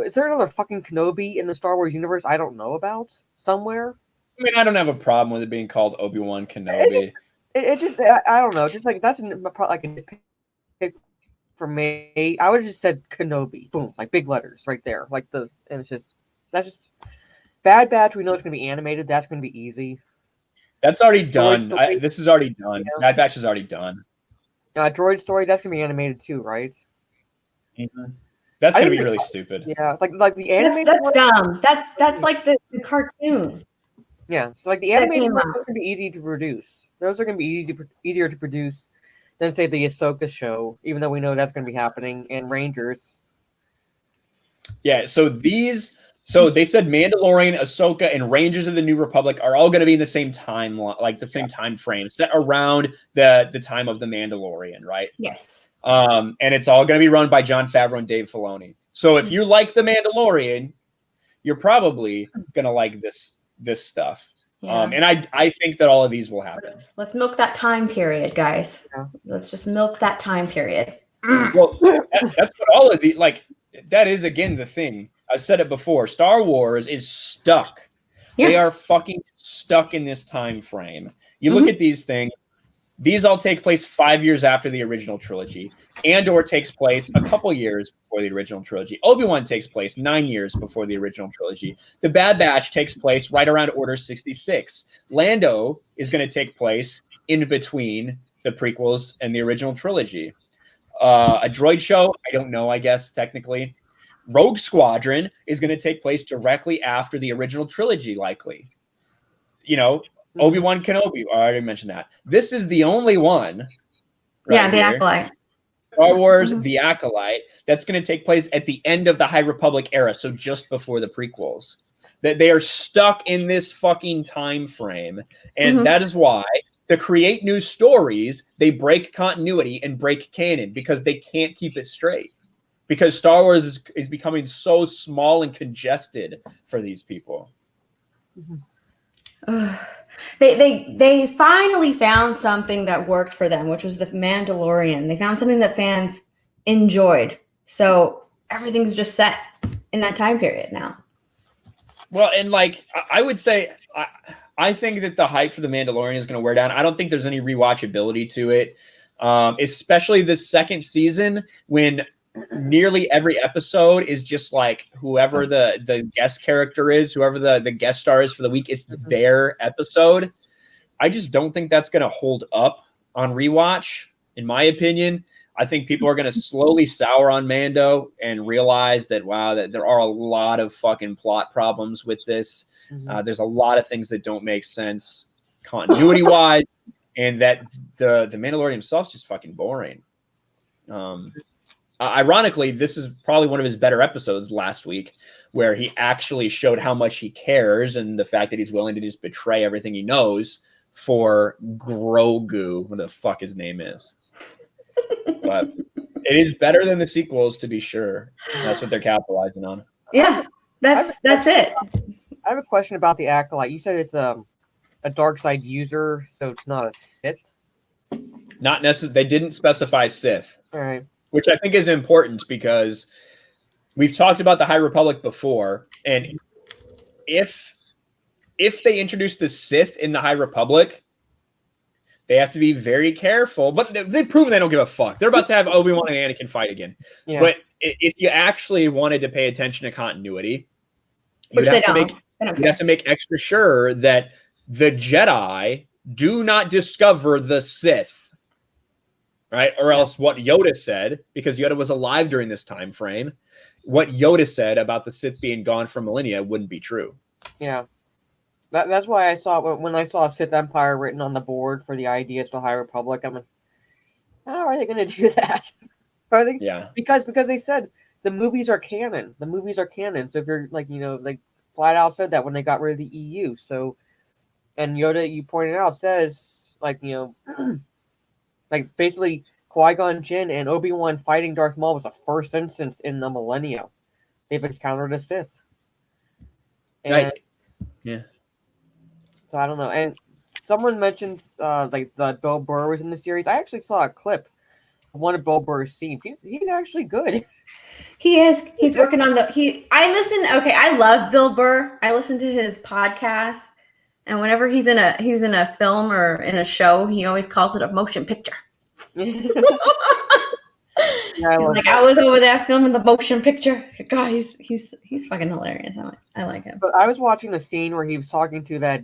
is there another fucking Kenobi in the Star Wars universe I don't know about somewhere? I mean, I don't have a problem with it being called Obi-Wan Kenobi. It just I don't know. Just that's a nitpick for me. I would have just said Kenobi. Boom, big letters right there. And it's just that's just. Bad Batch, we know it's going to be animated. That's going to be easy. That's already done. This is already done. Yeah. Bad Batch is already done. Droid Story, that's going to be animated too, right? Mm-hmm. That's going to be really stupid. Yeah, like the animated. That's dumb. That's like the cartoon. Yeah, so the animated ones are going to be easy to produce. Those are going to be easier to produce than say the Ahsoka show, even though we know that's going to be happening, and Rangers. Yeah, so they said Mandalorian, Ahsoka, and Rangers of the New Republic are all going to be in the same time, the same time frame, set around the time of the Mandalorian, right? Yes. And it's all going to be run by Jon Favreau and Dave Filoni. So if you like the Mandalorian, you're probably going to like this stuff. Yeah. And I think that all of these will happen. Let's milk that time period, guys. Yeah. Let's just milk that time period. Well, that's what all of the that is again the thing. I've said it before. Star Wars is stuck. Yeah. They are fucking stuck in this time frame. You look at these things. These all take place 5 years after the original trilogy. Andor takes place a couple years before the original trilogy. Obi-Wan takes place 9 years before the original trilogy. The Bad Batch takes place right around Order 66. Lando is going to take place in between the prequels and the original trilogy. A droid show, I don't know, I guess, technically. Rogue Squadron is going to take place directly after the original trilogy, likely. Obi-Wan Kenobi, I already mentioned that. This is the only one. Right the Acolyte. Star Wars, The Acolyte, that's going to take place at the end of the High Republic era, so just before the prequels. That they are stuck in this fucking time frame. And that is why, to create new stories, they break continuity and break canon, because they can't keep it straight. Because Star Wars is becoming so small and congested for these people. They finally found something that worked for them, which was the Mandalorian. They found something that fans enjoyed. So everything's just set in that time period now. Well, and I would say, I think that the hype for the Mandalorian is going to wear down. I don't think there's any rewatchability to it, especially the second season when nearly every episode is just whoever the guest character is, whoever the guest star is for the week, it's their episode. I just don't think that's going to hold up on rewatch, in my opinion. I think people are going to slowly sour on Mando and realize that, wow, that there are a lot of fucking plot problems with this. There's a lot of things that don't make sense continuity-wise, and that the Mandalorian himself is just fucking boring. Ironically, this is probably one of his better episodes last week, where he actually showed how much he cares and the fact that he's willing to just betray everything he knows for Grogu, what the fuck his name is. But it is better than the sequels, to be sure. That's what they're capitalizing on. Yeah, that's it. I have a question about the Acolyte. You said it's a dark side user, so it's not a Sith? Not necessarily. They didn't specify Sith. All right. Which I think is important because we've talked about the High Republic before, and if they introduce the Sith in the High Republic, they have to be very careful. But they've proven they don't give a fuck. They're about to have Obi-Wan and Anakin fight again. Yeah. But if you actually wanted to pay attention to continuity, you'd have to make extra sure that the Jedi do not discover the Sith. Right, or else what Yoda said, because Yoda was alive during this time frame, what Yoda said about the Sith being gone for millennia wouldn't be true. Yeah, that's why I saw when I saw Sith Empire written on the board for the ideas for High Republic. I'm like, how are they going to do that? Are they? Yeah, because they said the movies are canon. The movies are canon. So if you're like flat out said that when they got rid of the EU. So, and Yoda, you pointed out, says like basically, Qui-Gon Jinn and Obi-Wan fighting Darth Maul was the first instance in the millennia they've encountered a Sith. And, right. Yeah. So I don't know. And someone mentioned the Bill Burr was in the series. I actually saw a clip of one of Bill Burr's scenes. He's actually good. He is. He's working on I love Bill Burr. I listen to his podcast. And whenever he's in a film or in a show, he always calls it a motion picture. I was over there filming the motion picture. God, he's fucking hilarious. I like him. But I was watching the scene where he was talking to that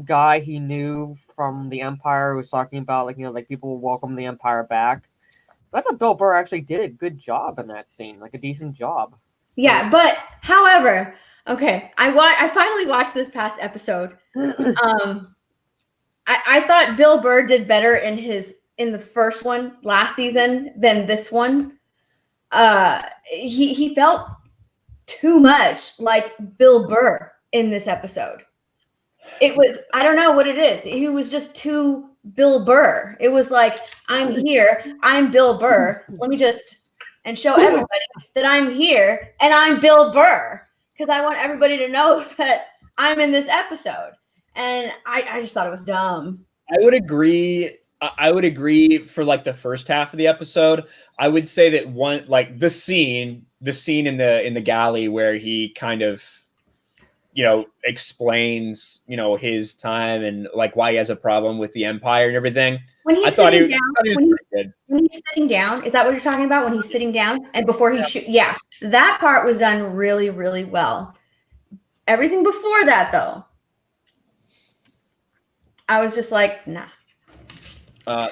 guy he knew from the Empire, who was talking about people will welcome the Empire back. But I thought Bill Burr actually did a good job in that scene, a decent job. Yeah, but however. Okay, I finally watched this past episode. I thought Bill Burr did better in the first one last season than this one. He felt too much like Bill Burr in this episode. It was, I don't know what it is. He was just too Bill Burr. It was like, I'm here, I'm Bill Burr. Let me and show everybody that I'm here and I'm Bill Burr. Because I want everybody to know that I'm in this episode. And I just thought it was dumb. I would agree. I would agree for the first half of the episode. I would say that the scene in the galley where he kind of, explains, his time and why he has a problem with the Empire and everything. When he's sitting down, is that what you're talking about? When he's sitting down and before he shoots? Yeah, that part was done really, really well. Everything before that, though, I was just like, nah.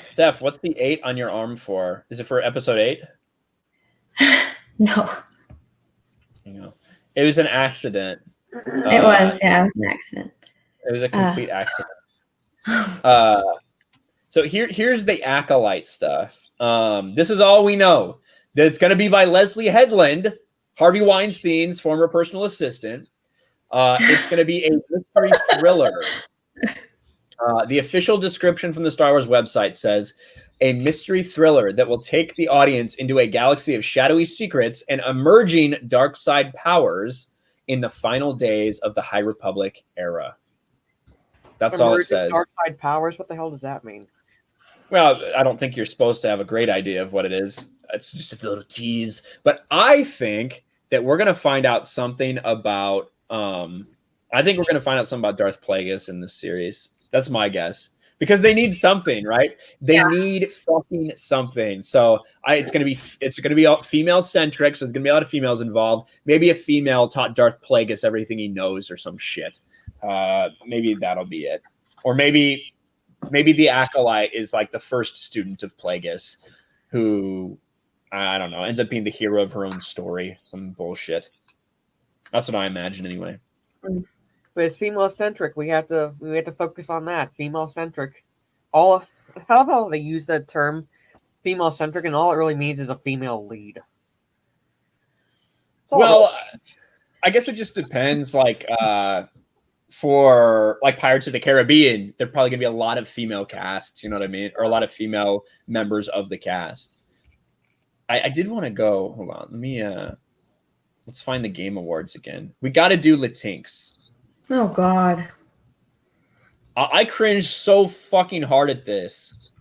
Steph, what's the 8 on your arm for? Is it for episode 8? No. It was an accident. It was an accident. It was a complete accident. So here's the Acolyte stuff. This is all we know. That it's going to be by Leslie Headland, Harvey Weinstein's former personal assistant. It's going to be a mystery thriller. The official description from the Star Wars website says, a mystery thriller that will take the audience into a galaxy of shadowy secrets and emerging dark side powers in the final days of the High Republic era. That's all it says. Dark side powers? What the hell does that mean? Well, I don't think you're supposed to have a great idea of what it is. It's just a little tease. But I think that we're going to find out something about... I think we're going to find out something about Darth Plagueis in this series. That's my guess. Because they need something, right? They need fucking something. So it's gonna be female centric. So there's gonna be a lot of females involved. Maybe a female taught Darth Plagueis everything he knows or some shit. Maybe that'll be it. Or maybe the Acolyte is the first student of Plagueis. who, I don't know, ends up being the hero of her own story. Some bullshit. That's what I imagine anyway. But it's female centric. We have to focus on that. Female centric. How about they use that term female centric, and all it really means is a female lead. Well, I guess it just depends. Like for like Pirates of the Caribbean, there's probably gonna be a lot of female casts. You know what I mean, or a lot of female members of the cast. I did want to go. Hold on, let me. Let's find the Game Awards again. We got to do Latinx. Oh God. I cringed so fucking hard at this.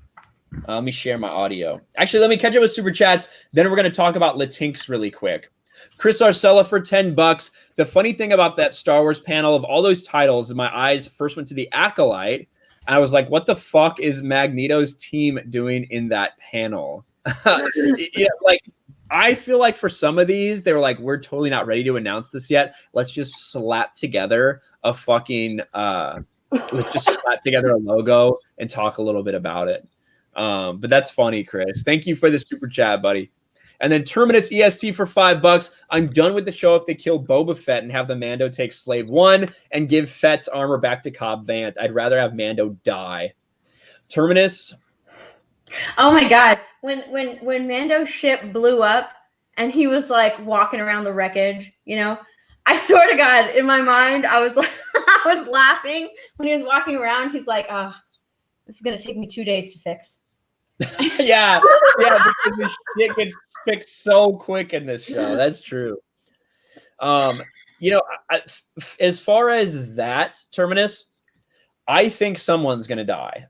Let me share my audio. Actually, let me catch up with super chats. Then we're going to talk about Latinx really quick. Chris Arcella for $10. The funny thing about that Star Wars panel of all those titles, my eyes first went to the Acolyte. And I was like, what the fuck is Magneto's team doing in that panel? Yeah, like, I feel like for some of these, they were like, we're totally not ready to announce this yet. Let's just slap together a fucking, let's just slap together a logo and talk a little bit about it. But that's funny, Chris. Thank you for the super chat, buddy. And then Terminus EST for $5. I'm done with the show if they kill Boba Fett and have the Mando take Slave 1 and give Fett's armor back to Cobb Vanth. I'd rather have Mando die. Terminus. Oh my God. When Mando's ship blew up and he was like walking around the wreckage, you know, I swear to God, in my mind, I was like, I was laughing when he was walking around. He's like, oh, this is going to take me 2 days to fix. yeah, because this shit gets fixed so quick in this show. That's true. You know, as far as that, Terminus, I think someone's going to die.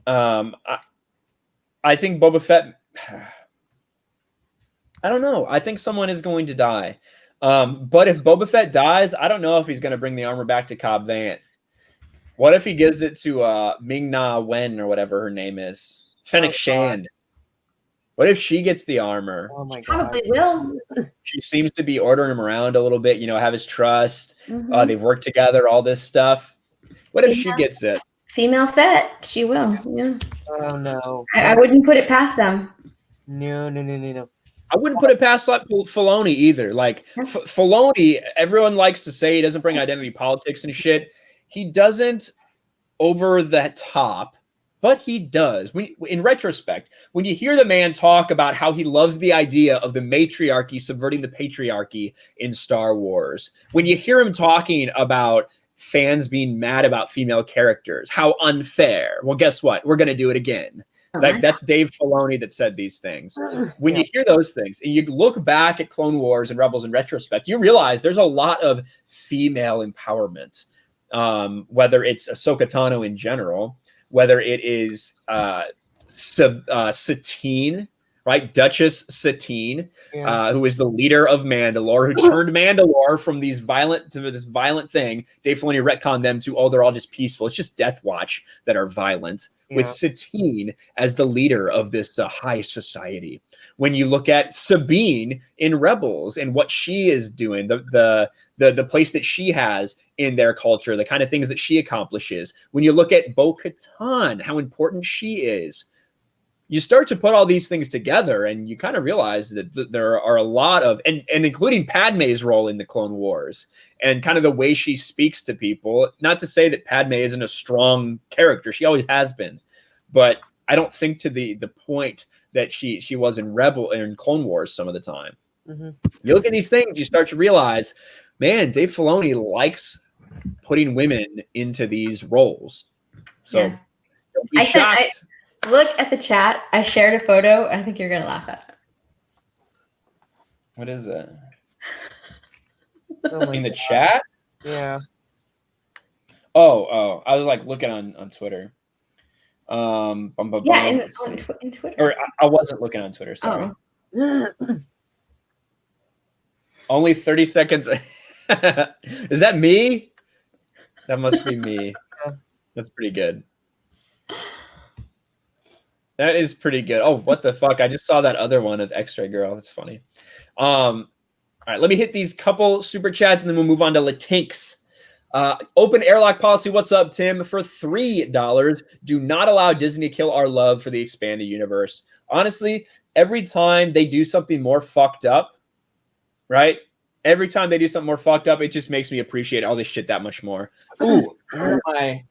I think Boba Fett. I don't know. I think someone is going to die. But if Boba Fett dies, I don't know if he's going to bring the armor back to Cobb Vanth. What if he gives it to Ming-Na Wen or whatever her name is? Fennec Shand. What if she gets the armor? Oh my God. Probably will. She seems to be ordering him around a little bit, you know, have his trust. They've worked together, all this stuff. What if she gets it? Female Fett. She will. Yeah. Oh no. I wouldn't put it past them. No. I wouldn't put it past like Filoni either. Like Filoni, everyone likes to say he doesn't bring identity politics and shit. He doesn't over the top, but he does. In retrospect, when you hear the man talk about how he loves the idea of the matriarchy subverting the patriarchy in Star Wars, when you hear him talking about fans being mad about female characters, how unfair. Well, guess what? We're going to do it again. Like that's Dave Filoni that said these things. When you hear those things and you look back at Clone Wars and Rebels in retrospect, you realize there's a lot of female empowerment. Whether it's Ahsoka Tano in general, whether it is Satine, right? Duchess Satine, who is the leader of Mandalore, who turned Mandalore from these violent to this violent thing. Dave Filoni retconned them to, oh, they're all just peaceful. It's just Death Watch that are violent. With Satine as the leader of this high society. When you look at Sabine in Rebels and what she is doing, the place that she has in their culture, the kind of things that she accomplishes. When you look at Bo-Katan, how important she is, you start to put all these things together and you kind of realize that there are a lot of, and including Padme's role in the Clone Wars and kind of the way she speaks to people. Not to say that Padme isn't a strong character. She always has been. But I don't think to the point that she was in Clone Wars some of the time. You look at these things, you start to realize, man, Dave Filoni likes putting women into these roles. So don't be shocked. Look at the chat. I shared a photo. I think you're going to laugh at it. What is that? Oh in the chat? Yeah. Oh, I was like looking on Twitter. In Twitter. Or I wasn't looking on Twitter, sorry. Oh. Only 30 seconds. Is that me? That must be me. That's pretty good. That is pretty good. Oh, what the fuck? I just saw that other one of X-Ray Girl. That's funny. All right, let me hit these couple super chats and then we'll move on to Latinx. Open airlock policy. What's up, Tim? For $3, do not allow Disney to kill our love for the expanded universe. Honestly, every time they do something more fucked up, right? Every time they do something more fucked up, it just makes me appreciate all this shit that much more. Ooh, where am I?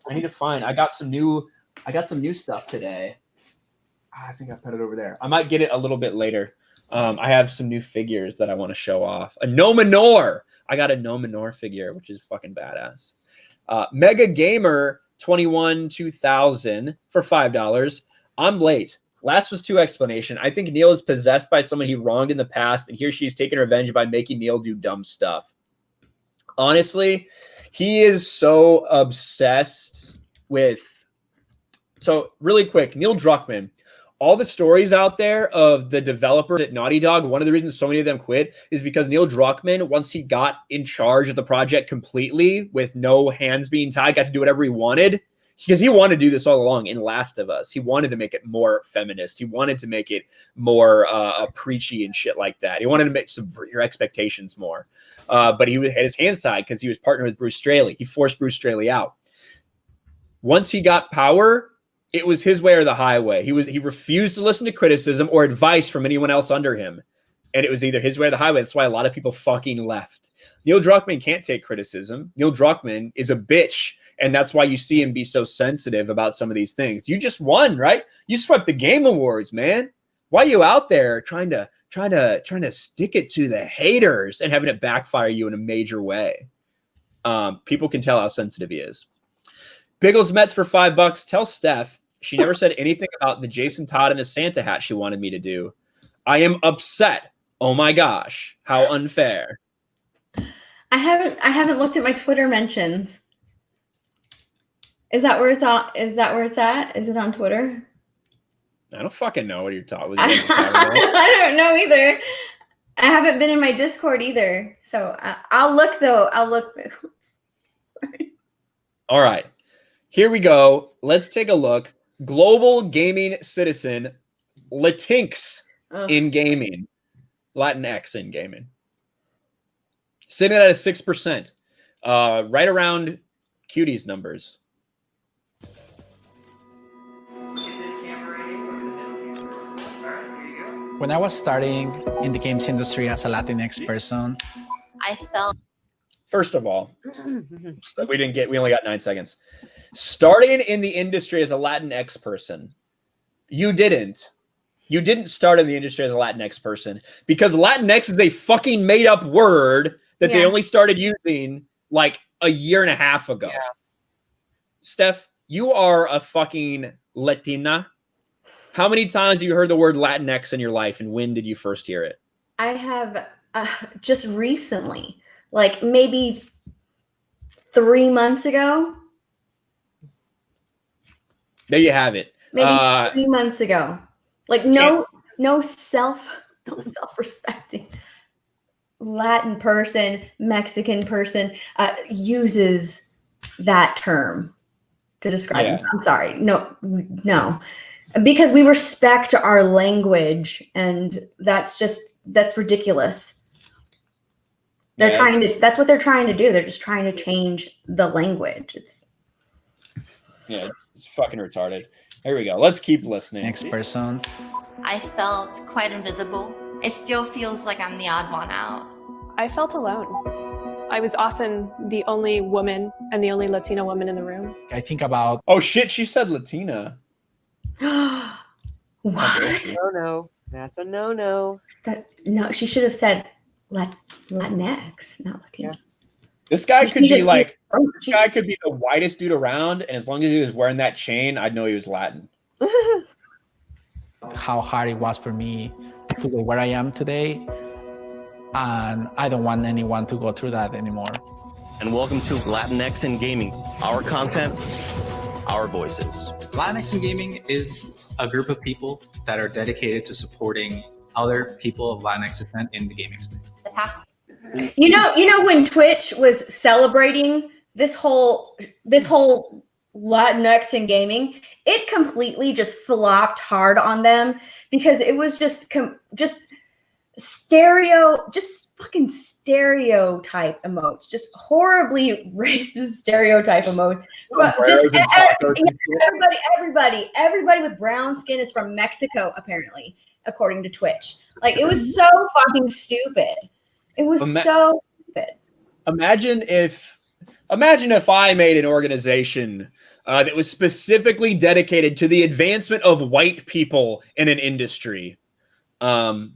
I need to find. I got some new stuff today. I think I put it over there. I might get it a little bit later. I have some new figures that I want to show off. A No Manor. I got a No Manor figure, which is fucking badass. Mega Gamer 21 2000 for $5. I'm late. Last was 2 explanation. I think Neil is possessed by someone he wronged in the past, and here she is taking revenge by making Neil do dumb stuff. Honestly, he is so obsessed with... So, really quick, Neil Druckmann. All the stories out there of the developers at Naughty Dog, one of the reasons so many of them quit is because Neil Druckmann, once he got in charge of the project completely with no hands being tied, got to do whatever he wanted. Because he wanted to do this all along in Last of Us. He wanted to make it more feminist. He wanted to make it more preachy and shit like that. He wanted to subvert your expectations more. But he had his hands tied because he was partnered with Bruce Straley. He forced Bruce Straley out. Once he got power, it was his way or the highway. He refused to listen to criticism or advice from anyone else under him. And it was either his way or the highway. That's why a lot of people fucking left. Neil Druckmann can't take criticism. Neil Druckmann is a bitch. And that's why you see him be so sensitive about some of these things. You just won, right? You swept the Game Awards, man. Why are you out there trying to stick it to the haters and having it backfire you in a major way? People can tell how sensitive he is. Biggles Mets for $5. Tell Steph she never said anything about the Jason Todd and a Santa hat she wanted me to do. I am upset. Oh my gosh, how unfair. I haven't looked at my Twitter mentions. Is that where it's at? Is it on Twitter? I don't fucking know what you're talking about. I don't know either. I haven't been in my Discord either. So I'll look though. I'll look. All right. Here we go. Let's take a look. Global gaming citizen, Latinx in gaming. Latinx in gaming. Sitting at a 6%. Right around Cutie's numbers. When I was starting in the games industry as a Latinx person, I felt... First of all, we only got 9 seconds. Starting in the industry as a Latinx person, you didn't start in the industry as a Latinx person because Latinx is a fucking made up word that they only started using like a year and a half ago. Yeah. Steph, you are a fucking Latina. How many times have you heard the word Latinx in your life, and when did you first hear it? I have just recently, like maybe 3 months ago. There you have it. Maybe 3 months ago. Like no self-respecting Latin person, Mexican person uses that term to describe it. I'm sorry. No. Because we respect our language, and that's ridiculous. That's what they're trying to do. They're just trying to change the language. It's fucking retarded. Here we go. Let's keep listening. Next person. I felt quite invisible. It still feels like I'm the odd one out. I felt alone. I was often the only woman and the only Latina woman in the room. I think about... Oh shit, she said Latina. What? No. That's a no. No, she should have said Latinx, not Latina. Yeah. This guy could be the whitest dude around, and as long as he was wearing that chain, I'd know he was Latin. How hard it was for me to be where I am today, and I don't want anyone to go through that anymore. And welcome to Latinx in Gaming. Our content, our voices. Latinx in Gaming is a group of people that are dedicated to supporting other people of Latinx descent in the gaming space. You know when Twitch was celebrating this whole Latinx in gaming, it completely just flopped hard on them because it was just fucking stereotype emotes, just horribly racist stereotype emotes. But just everybody with brown skin is from Mexico, apparently, according to Twitch. Like, it was so fucking stupid. It was so stupid. Imagine if I made an organization that was specifically dedicated to the advancement of white people in an industry. What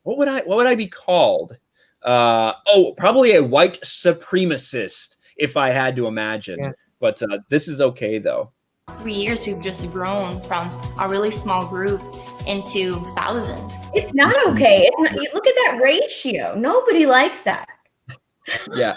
would I be called? Probably a white supremacist, if I had to imagine. Yeah. But this is okay, though. 3 years, we've just grown from a really small group into thousands. It's not okay. Look at that ratio. Nobody likes that. Yeah.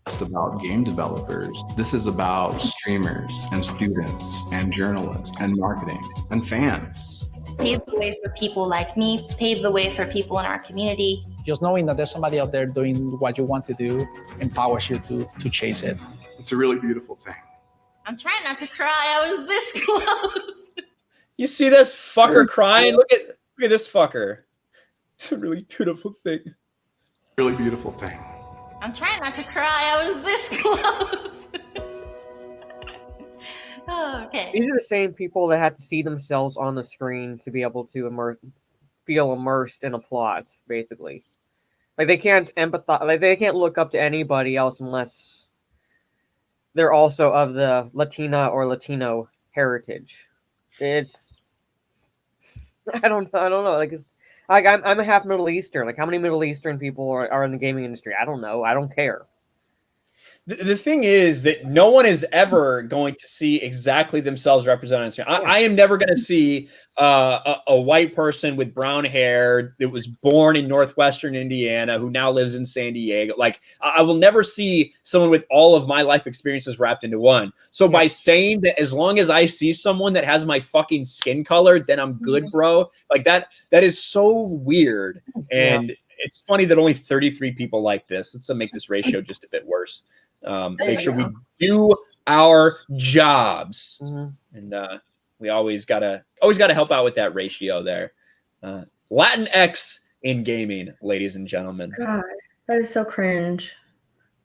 Just about game developers. This is about streamers and students and journalists and marketing and fans. Pave the way for people like me, pave the way for people in our community. Just knowing that there's somebody out there doing what you want to do empowers you to chase it. It's a really beautiful thing. I'm trying not to cry. I was this close. You see this fucker crying? Look at this fucker. It's a really beautiful thing. Really beautiful thing. I'm trying not to cry. I was this close. Oh, okay. These are the same people that have to see themselves on the screen to be able to feel immersed in a plot, basically. Like, they can't empathize. Like, they can't look up to anybody else unless they're also of the Latina or Latino heritage. It's, I don't know. Like I'm a half Middle Eastern. Like, how many Middle Eastern people are in the gaming industry? I don't know. I don't care. The thing is that no one is ever going to see exactly themselves represented on screen. I am never going to see a white person with brown hair that was born in Northwestern Indiana who now lives in San Diego. Like, I will never see someone with all of my life experiences wrapped into one. So by saying that, as long as I see someone that has my fucking skin color, then I'm good, bro. Like, that is so weird. And it's funny that only 33 people like this. Let's make this ratio just a bit worse. Make sure we do our jobs, and we always gotta help out with that ratio there. Latinx in gaming, ladies and gentlemen. God, that is so cringe.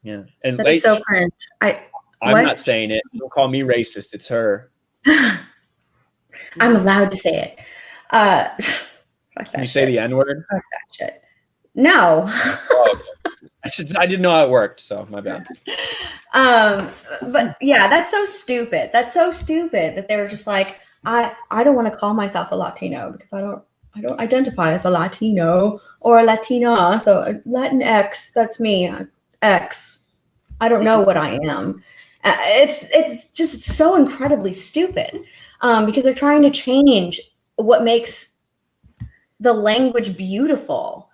Yeah, and that is so cringe. I'm not saying it. Don't call me racist. It's her. I'm allowed to say it. Can you say the N-word? Fuck that shit. No. Oh, okay. I didn't know how it worked, so my bad. But yeah, that's so stupid. That's so stupid that they were just like, I don't want to call myself a Latino because I don't identify as a Latino or a Latina. So Latinx, that's me. X. I don't know what I am. It's just so incredibly stupid because they're trying to change what makes the language beautiful.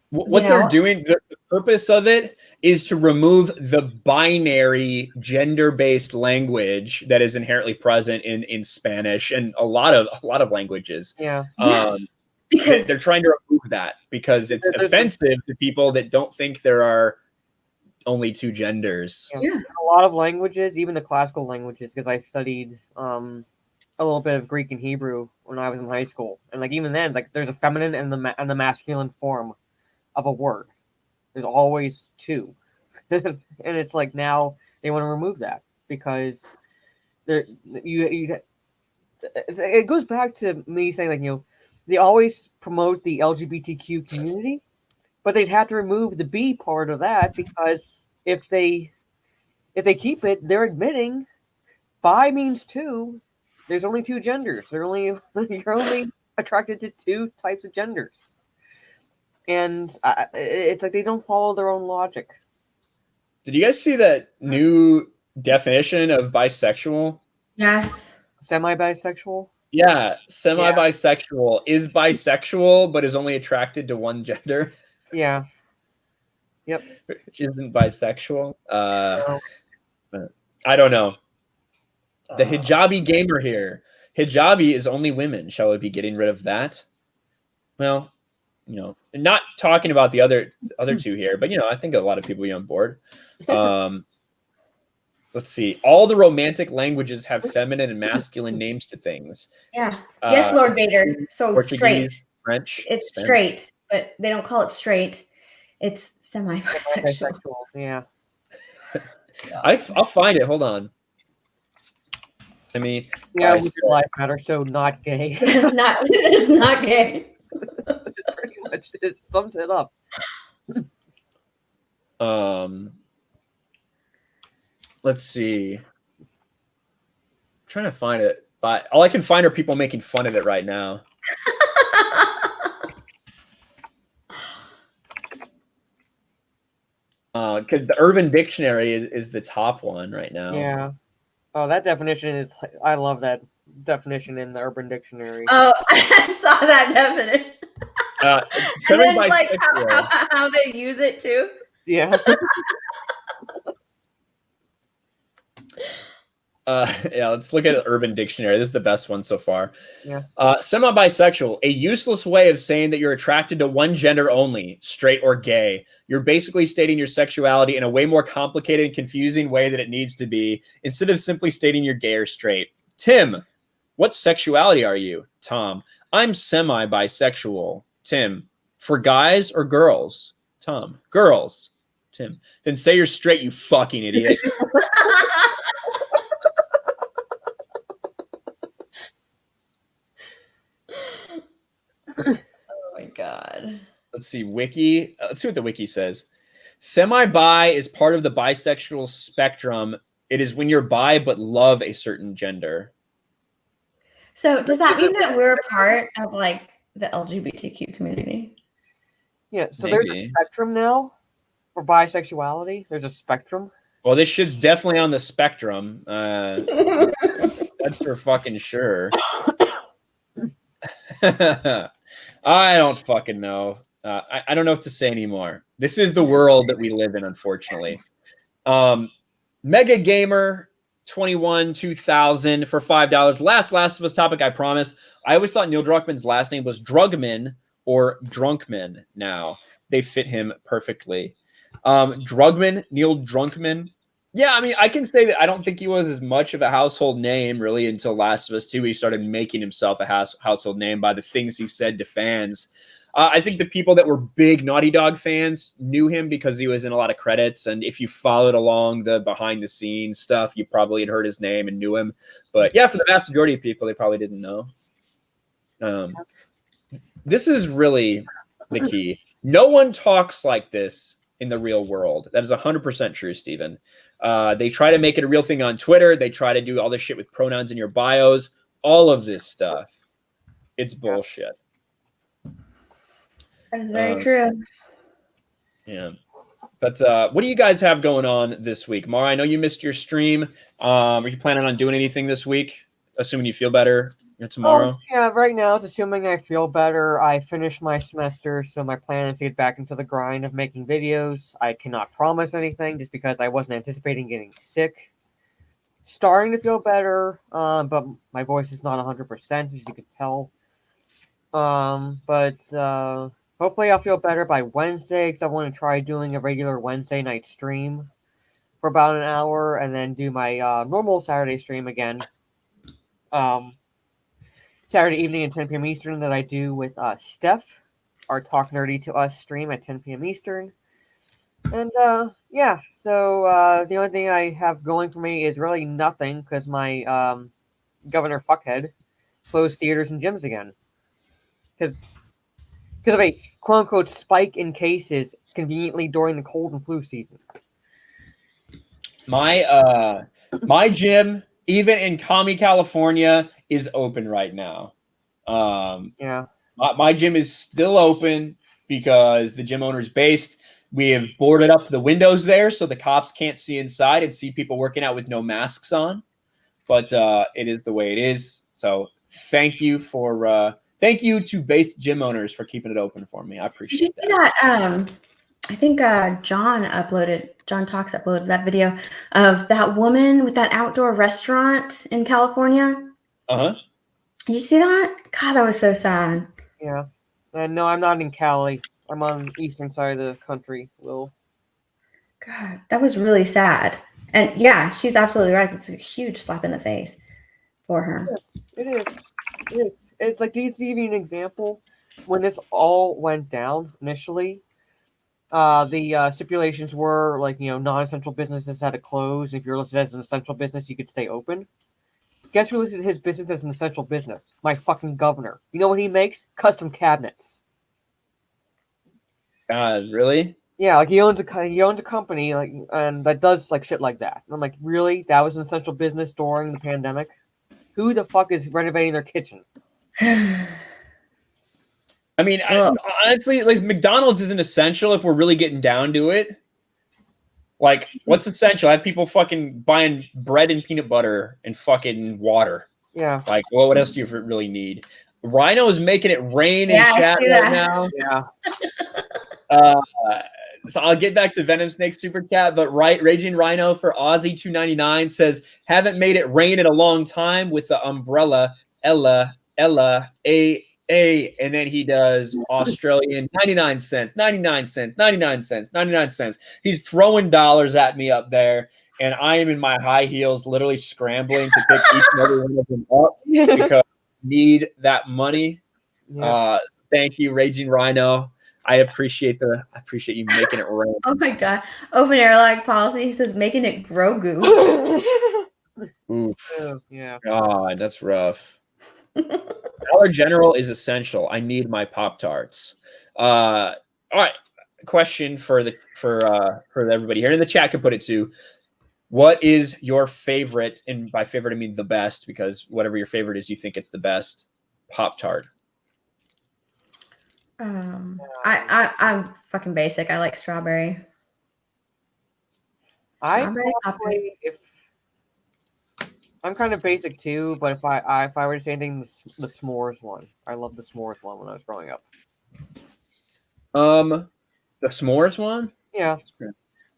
What they're doing, the purpose of it is to remove the binary gender-based language that is inherently present in Spanish and a lot of languages. Yeah. Because they're trying to remove that because it's offensive to people that don't think there are only two genders. Yeah. A lot of languages, even the classical languages, because I studied a little bit of Greek and Hebrew when I was in high school, and like even then, like there's a feminine and the masculine form of a word. There's always two. And it's like now they want to remove that because it goes back to me saying, like, they always promote the LGBTQ community, but they'd have to remove the B part of that because if they keep it, they're admitting bi means two. There's only two genders. You're only attracted to two types of genders. And it's like they don't follow their own logic. Did you guys see that new definition of bisexual? Yes. Semi-bisexual? Yeah, semi-bisexual is bisexual, but is only attracted to one gender. Yeah. Yep. Which isn't bisexual. I don't know. The hijabi gamer here. Hijabi is only women. Shall we be getting rid of that? Well, not talking about the other two here, but I think a lot of people will be on board. Let's see. All the romantic languages have feminine and masculine names to things. Yeah. Yes, Lord Vader. So Portuguese, straight. French. It's Spanish. straight. but they don't call it straight. It's semi-bisexual. Yeah. I'll find it. Hold on. Yeah, with your life matter, so not gay. It's not gay. Pretty much, it sums it up. Let's see. I'm trying to find it, but all I can find are people making fun of it right now. Because the Urban Dictionary is the top one right now. Yeah. Oh, that definition is. I love that definition in the Urban Dictionary. Oh, I saw that definition. And then, like how they use it too. Yeah. Yeah, let's look at the Urban Dictionary. This is the best one so far. Yeah. Semi-bisexual, a useless way of saying that you're attracted to one gender only, straight or gay. You're basically stating your sexuality in a way more complicated and confusing way than it needs to be, instead of simply stating you're gay or straight. Tim, what sexuality are you? Tom, I'm semi-bisexual. Tim, for guys or girls? Tom, girls. Tim, then say you're straight, you fucking idiot. Oh my god. Let's see, wiki. Let's see what the wiki says. Semi-bi is part of the bisexual spectrum. It is when you're bi but love a certain gender. So does that mean that we're part of like the LGBTQ community? Yeah, so Maybe. there's a spectrum now for bisexuality. There's a spectrum. Well, this shit's definitely on the spectrum. That's for fucking sure. I don't fucking know. I don't know what to say anymore. This is the world that we live in, unfortunately. Mega Gamer 21 2000 for $5. Last of Us topic, I promise. I always thought Neil Druckmann's last name was Drugman or Drunkman. Now they fit him perfectly. Drugman, Neil Drunkman. Yeah, I mean, I can say that I don't think he was as much of a household name really until Last of Us 2. He started making himself a household name by the things he said to fans. I think the people that were big Naughty Dog fans knew him because he was in a lot of credits. And if you followed along the behind the scenes stuff, you probably had heard his name and knew him. But yeah, for the vast majority of people, they probably didn't know. This is really the key. No one talks like this in the real world. That is 100% true, Steven. They try to make it a real thing on Twitter. They try to do all this shit with pronouns in your bios. All of this stuff. It's bullshit. That is very true. Yeah. But what do you guys have going on this week? Mara, I know you missed your stream. Are you planning on doing anything this week? Assuming you feel better tomorrow? Yeah, right now it's assuming I feel better. I finished my semester, so my plan is to get back into the grind of making videos. I cannot promise anything just because I wasn't anticipating getting sick. Starting to feel better, but my voice is not 100%, as you can tell. Hopefully I'll feel better by Wednesday, because I want to try doing a regular Wednesday night stream for about an hour, and then do my normal Saturday stream again. Saturday evening at 10 p.m. Eastern that I do with Steph, our Talk Nerdy to Us stream at 10 p.m. Eastern. And yeah, so the only thing I have going for me is really nothing, because my governor fuckhead closed theaters and gyms again. Because of a quote-unquote spike in cases conveniently during the cold and flu season. My gym, even in Kami, California, is open right now. Yeah. My gym is still open because the gym owner is based. We have boarded up the windows there so the cops can't see inside and see people working out with no masks on. But it is the way it is. So thank you to based gym owners for keeping it open for me. I appreciate that. Did you see that? I think John Talks uploaded that video of that woman with that outdoor restaurant in California. Uh-huh. Did you see that? God, that was so sad. Yeah. No, I'm not in Cali. I'm on the eastern side of the country, Will. God, that was really sad. And yeah, she's absolutely right. It's a huge slap in the face for her. It is. It's like, do you see an example when this all went down initially, the stipulations were like, non-essential businesses had to close. If you're listed as an essential business, you could stay open. Guess who listed his business as an essential business? My fucking governor. You know what he makes? Custom cabinets. Really? Yeah, like he owns a company like, and that does like shit like that. And I'm like, really? That was an essential business during the pandemic? Who the fuck is renovating their kitchen? I mean, honestly, like McDonald's isn't essential if we're really getting down to it. Like, what's essential? I have people fucking buying bread and peanut butter and fucking water. Yeah. Like, well, what else do you really need? Rhino is making it rain in chat right now. Yeah. So I'll get back to Venom Snake Super Cat, but Raging Rhino for Aussie 299 says, haven't made it rain in a long time with the umbrella, Ella, A, and then he does Australian 99 cents, 99 cents, 99 cents, 99 cents. He's throwing dollars at me up there, and I am in my high heels literally scrambling to pick each and every one of them up because I need that money. Yeah. Thank you, Raging Rhino. I appreciate you making it rain. Oh my god. Open airline policy. He says making it Grogu. Oof. Yeah. God, that's rough. Dollar General is essential. I need my Pop-Tarts. All right. Question for everybody here in the chat can put it to. What is your favorite? And by favorite I mean the best, because whatever your favorite is, you think it's the best Pop-Tart. I'm fucking basic. I like strawberry. I'm kind of basic too, but if I were to say anything, the s'mores one. I love the s'mores one when I was growing up. The s'mores one? Yeah.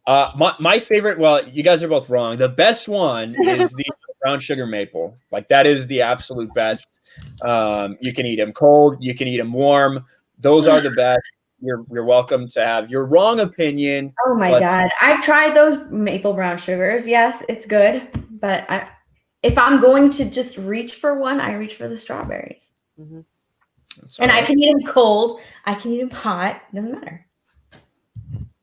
My favorite, well, you guys are both wrong. The best one is the brown sugar maple. Like, that is the absolute best. You can eat them cold, you can eat them warm. Those are the best. You're welcome to have your wrong opinion. Oh my god. I've tried those maple brown sugars. Yes, it's good, but if I'm going to just reach for one, I reach for the strawberries. Mm-hmm. And I can eat them cold. I can eat them hot. Doesn't matter.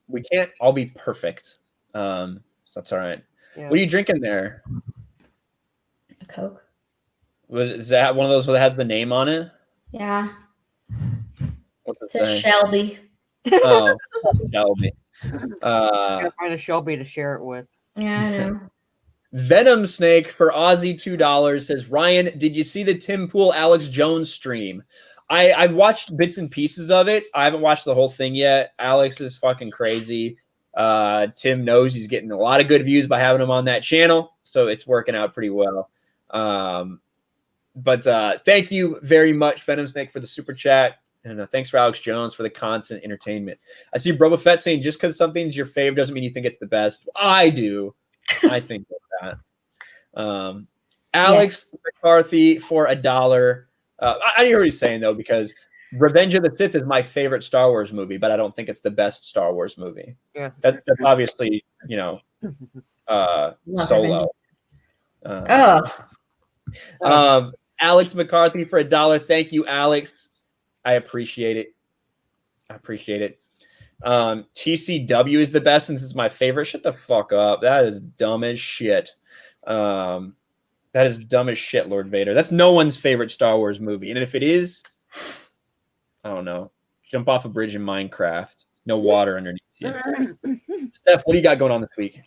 We can't all be perfect. So that's all right. Yeah. What are you drinking there? A Coke. Is that one of those that has the name on it? Yeah. What's it It's a say? Shelby. Oh, Shelby. Gotta find a Shelby to share it with. Yeah, I know. Venom Snake for Aussie $2 says, Ryan, did you see the Tim Pool Alex Jones stream? I watched bits and pieces of it. I haven't watched the whole thing yet. Alex is fucking crazy. Tim knows he's getting a lot of good views by having him on that channel, so it's working out pretty well. But thank you very much, Venom Snake, for the super chat. And thanks for Alex Jones for the constant entertainment. I see Boba Fett saying just because something's your fave doesn't mean you think it's the best. I do. I think that. Alex McCarthy for $1. I didn't hear what he's saying, though, because Revenge of the Sith is my favorite Star Wars movie, but I don't think it's the best Star Wars movie. Yeah. That's obviously, Solo. Alex McCarthy for $1. Thank you, Alex. I appreciate it. TCW is the best since it's my favorite. Shut the fuck up. That is dumb as shit. That is dumb as shit, Lord Vader. That's no one's favorite Star Wars movie. And if it is, I don't know. Jump off a bridge in Minecraft. No water underneath you. Steph, what do you got going on this week?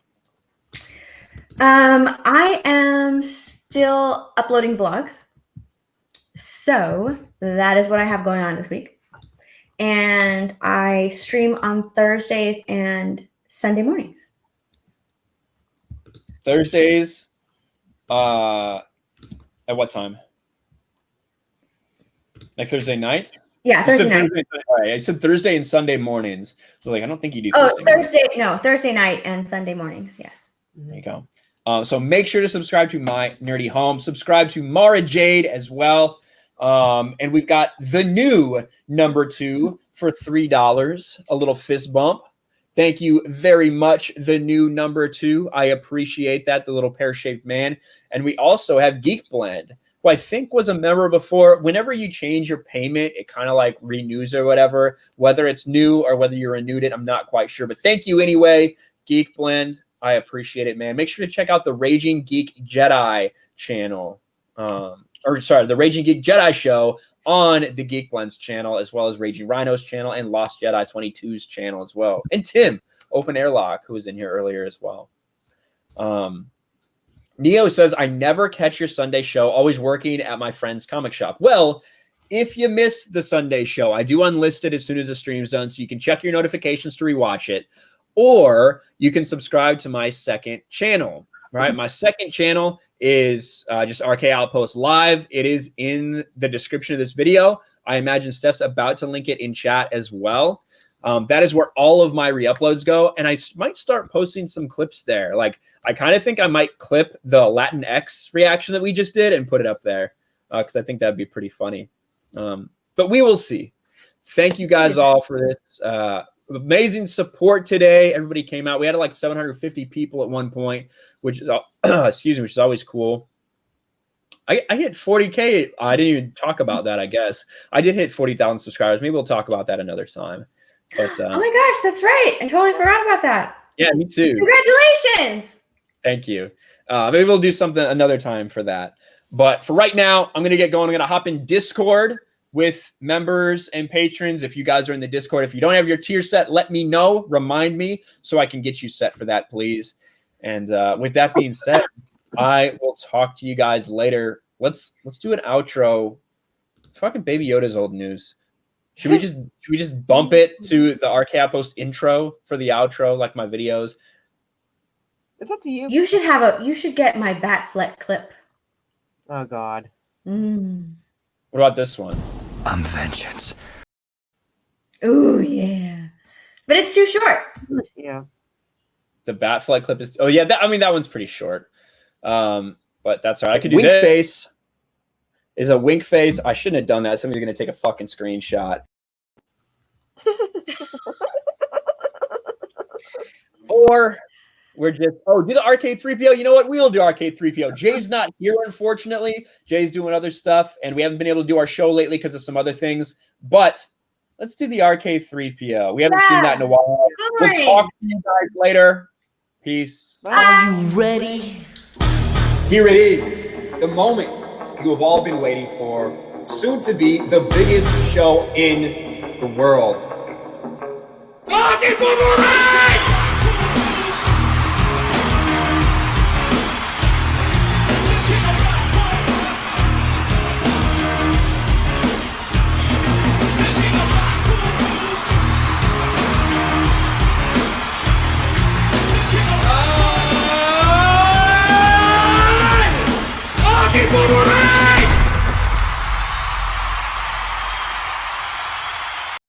I am still uploading vlogs. So that is what I have going on this week. And I stream on Thursdays and Sunday mornings. Thursdays, at what time? Like Thursday night? Yeah, Thursday night. All right, I said Thursday and Sunday mornings. So I don't think you do Thursday night and Sunday mornings. Yeah. There you go. So make sure to subscribe to My Nerdy Home. Subscribe to Mara Jade as well. And we've got the new number 2 for $3. A little fist bump. Thank you very much, the new number 2. I appreciate that, the little pear-shaped man. And we also have Geek Blend who I think was a member before. Whenever you change your payment, it kind of like renews or whatever, whether it's new or whether you renewed it. I'm not quite sure, but thank you anyway, Geek Blend. I appreciate it, man. Make sure to check out the Raging Geek Jedi channel. The Raging Geek Jedi show on the Geek Blends channel, as well as Raging Rhino's channel and Lost Jedi 22's channel as well. And Tim, Open Airlock, who was in here earlier as well. Neo says, I never catch your Sunday show, always working at my friend's comic shop. Well, if you missed the Sunday show, I do unlist it as soon as the stream's done, so you can check your notifications to rewatch it. Or you can subscribe to my second channel, right? My second channel is just RK Outpost Live. It is in the description of this video. I imagine Steph's about to link it in chat as well. That is where all of my re-uploads go, and I might start posting some clips there. Like, I kind of think I might clip the Latinx reaction that we just did and put it up there, because I think that'd be pretty funny. But we will see. Thank you guys all for this amazing support today. Everybody came out. We had like 750 people at one point, which is excuse me, which is always cool. I hit 40K. I didn't even talk about that. I guess I did hit 40,000 subscribers. Maybe we'll talk about that another time. But oh my gosh, that's right. I totally forgot about that. Yeah, me too. Congratulations. Thank you. Maybe we'll do something another time for that. But for right now, I'm going to get going. I'm going to hop in Discord with members and patrons. If you guys are in the Discord, if you don't have your tier set, let me know. Remind me so I can get you set for that, please. And with that being said, I will talk to you guys later. Let's do an outro. Fucking Baby Yoda's old news. Should we just bump it to the RK Outpost intro for the outro, like my videos? It's up to you. You should get my Batfleck clip. Oh God. What about this one? I'm vengeance. Oh yeah, but it's too short. Yeah. The Batfleck clip is. Oh yeah, that one's pretty short. But that's all right. I could do wink face. Is a wink face. I shouldn't have done that. Somebody's gonna take a fucking screenshot. Or we're just do the Arcade 3PO. You know what? We'll do Arcade 3PO. Jay's not here, unfortunately. Jay's doing other stuff, and we haven't been able to do our show lately because of some other things. But let's do the Arcade 3PO. We haven't seen that in a while. We'll talk to you guys later. Peace. Are you ready? Here it is, the moment you have all been waiting for. Soon to be the biggest show in the world.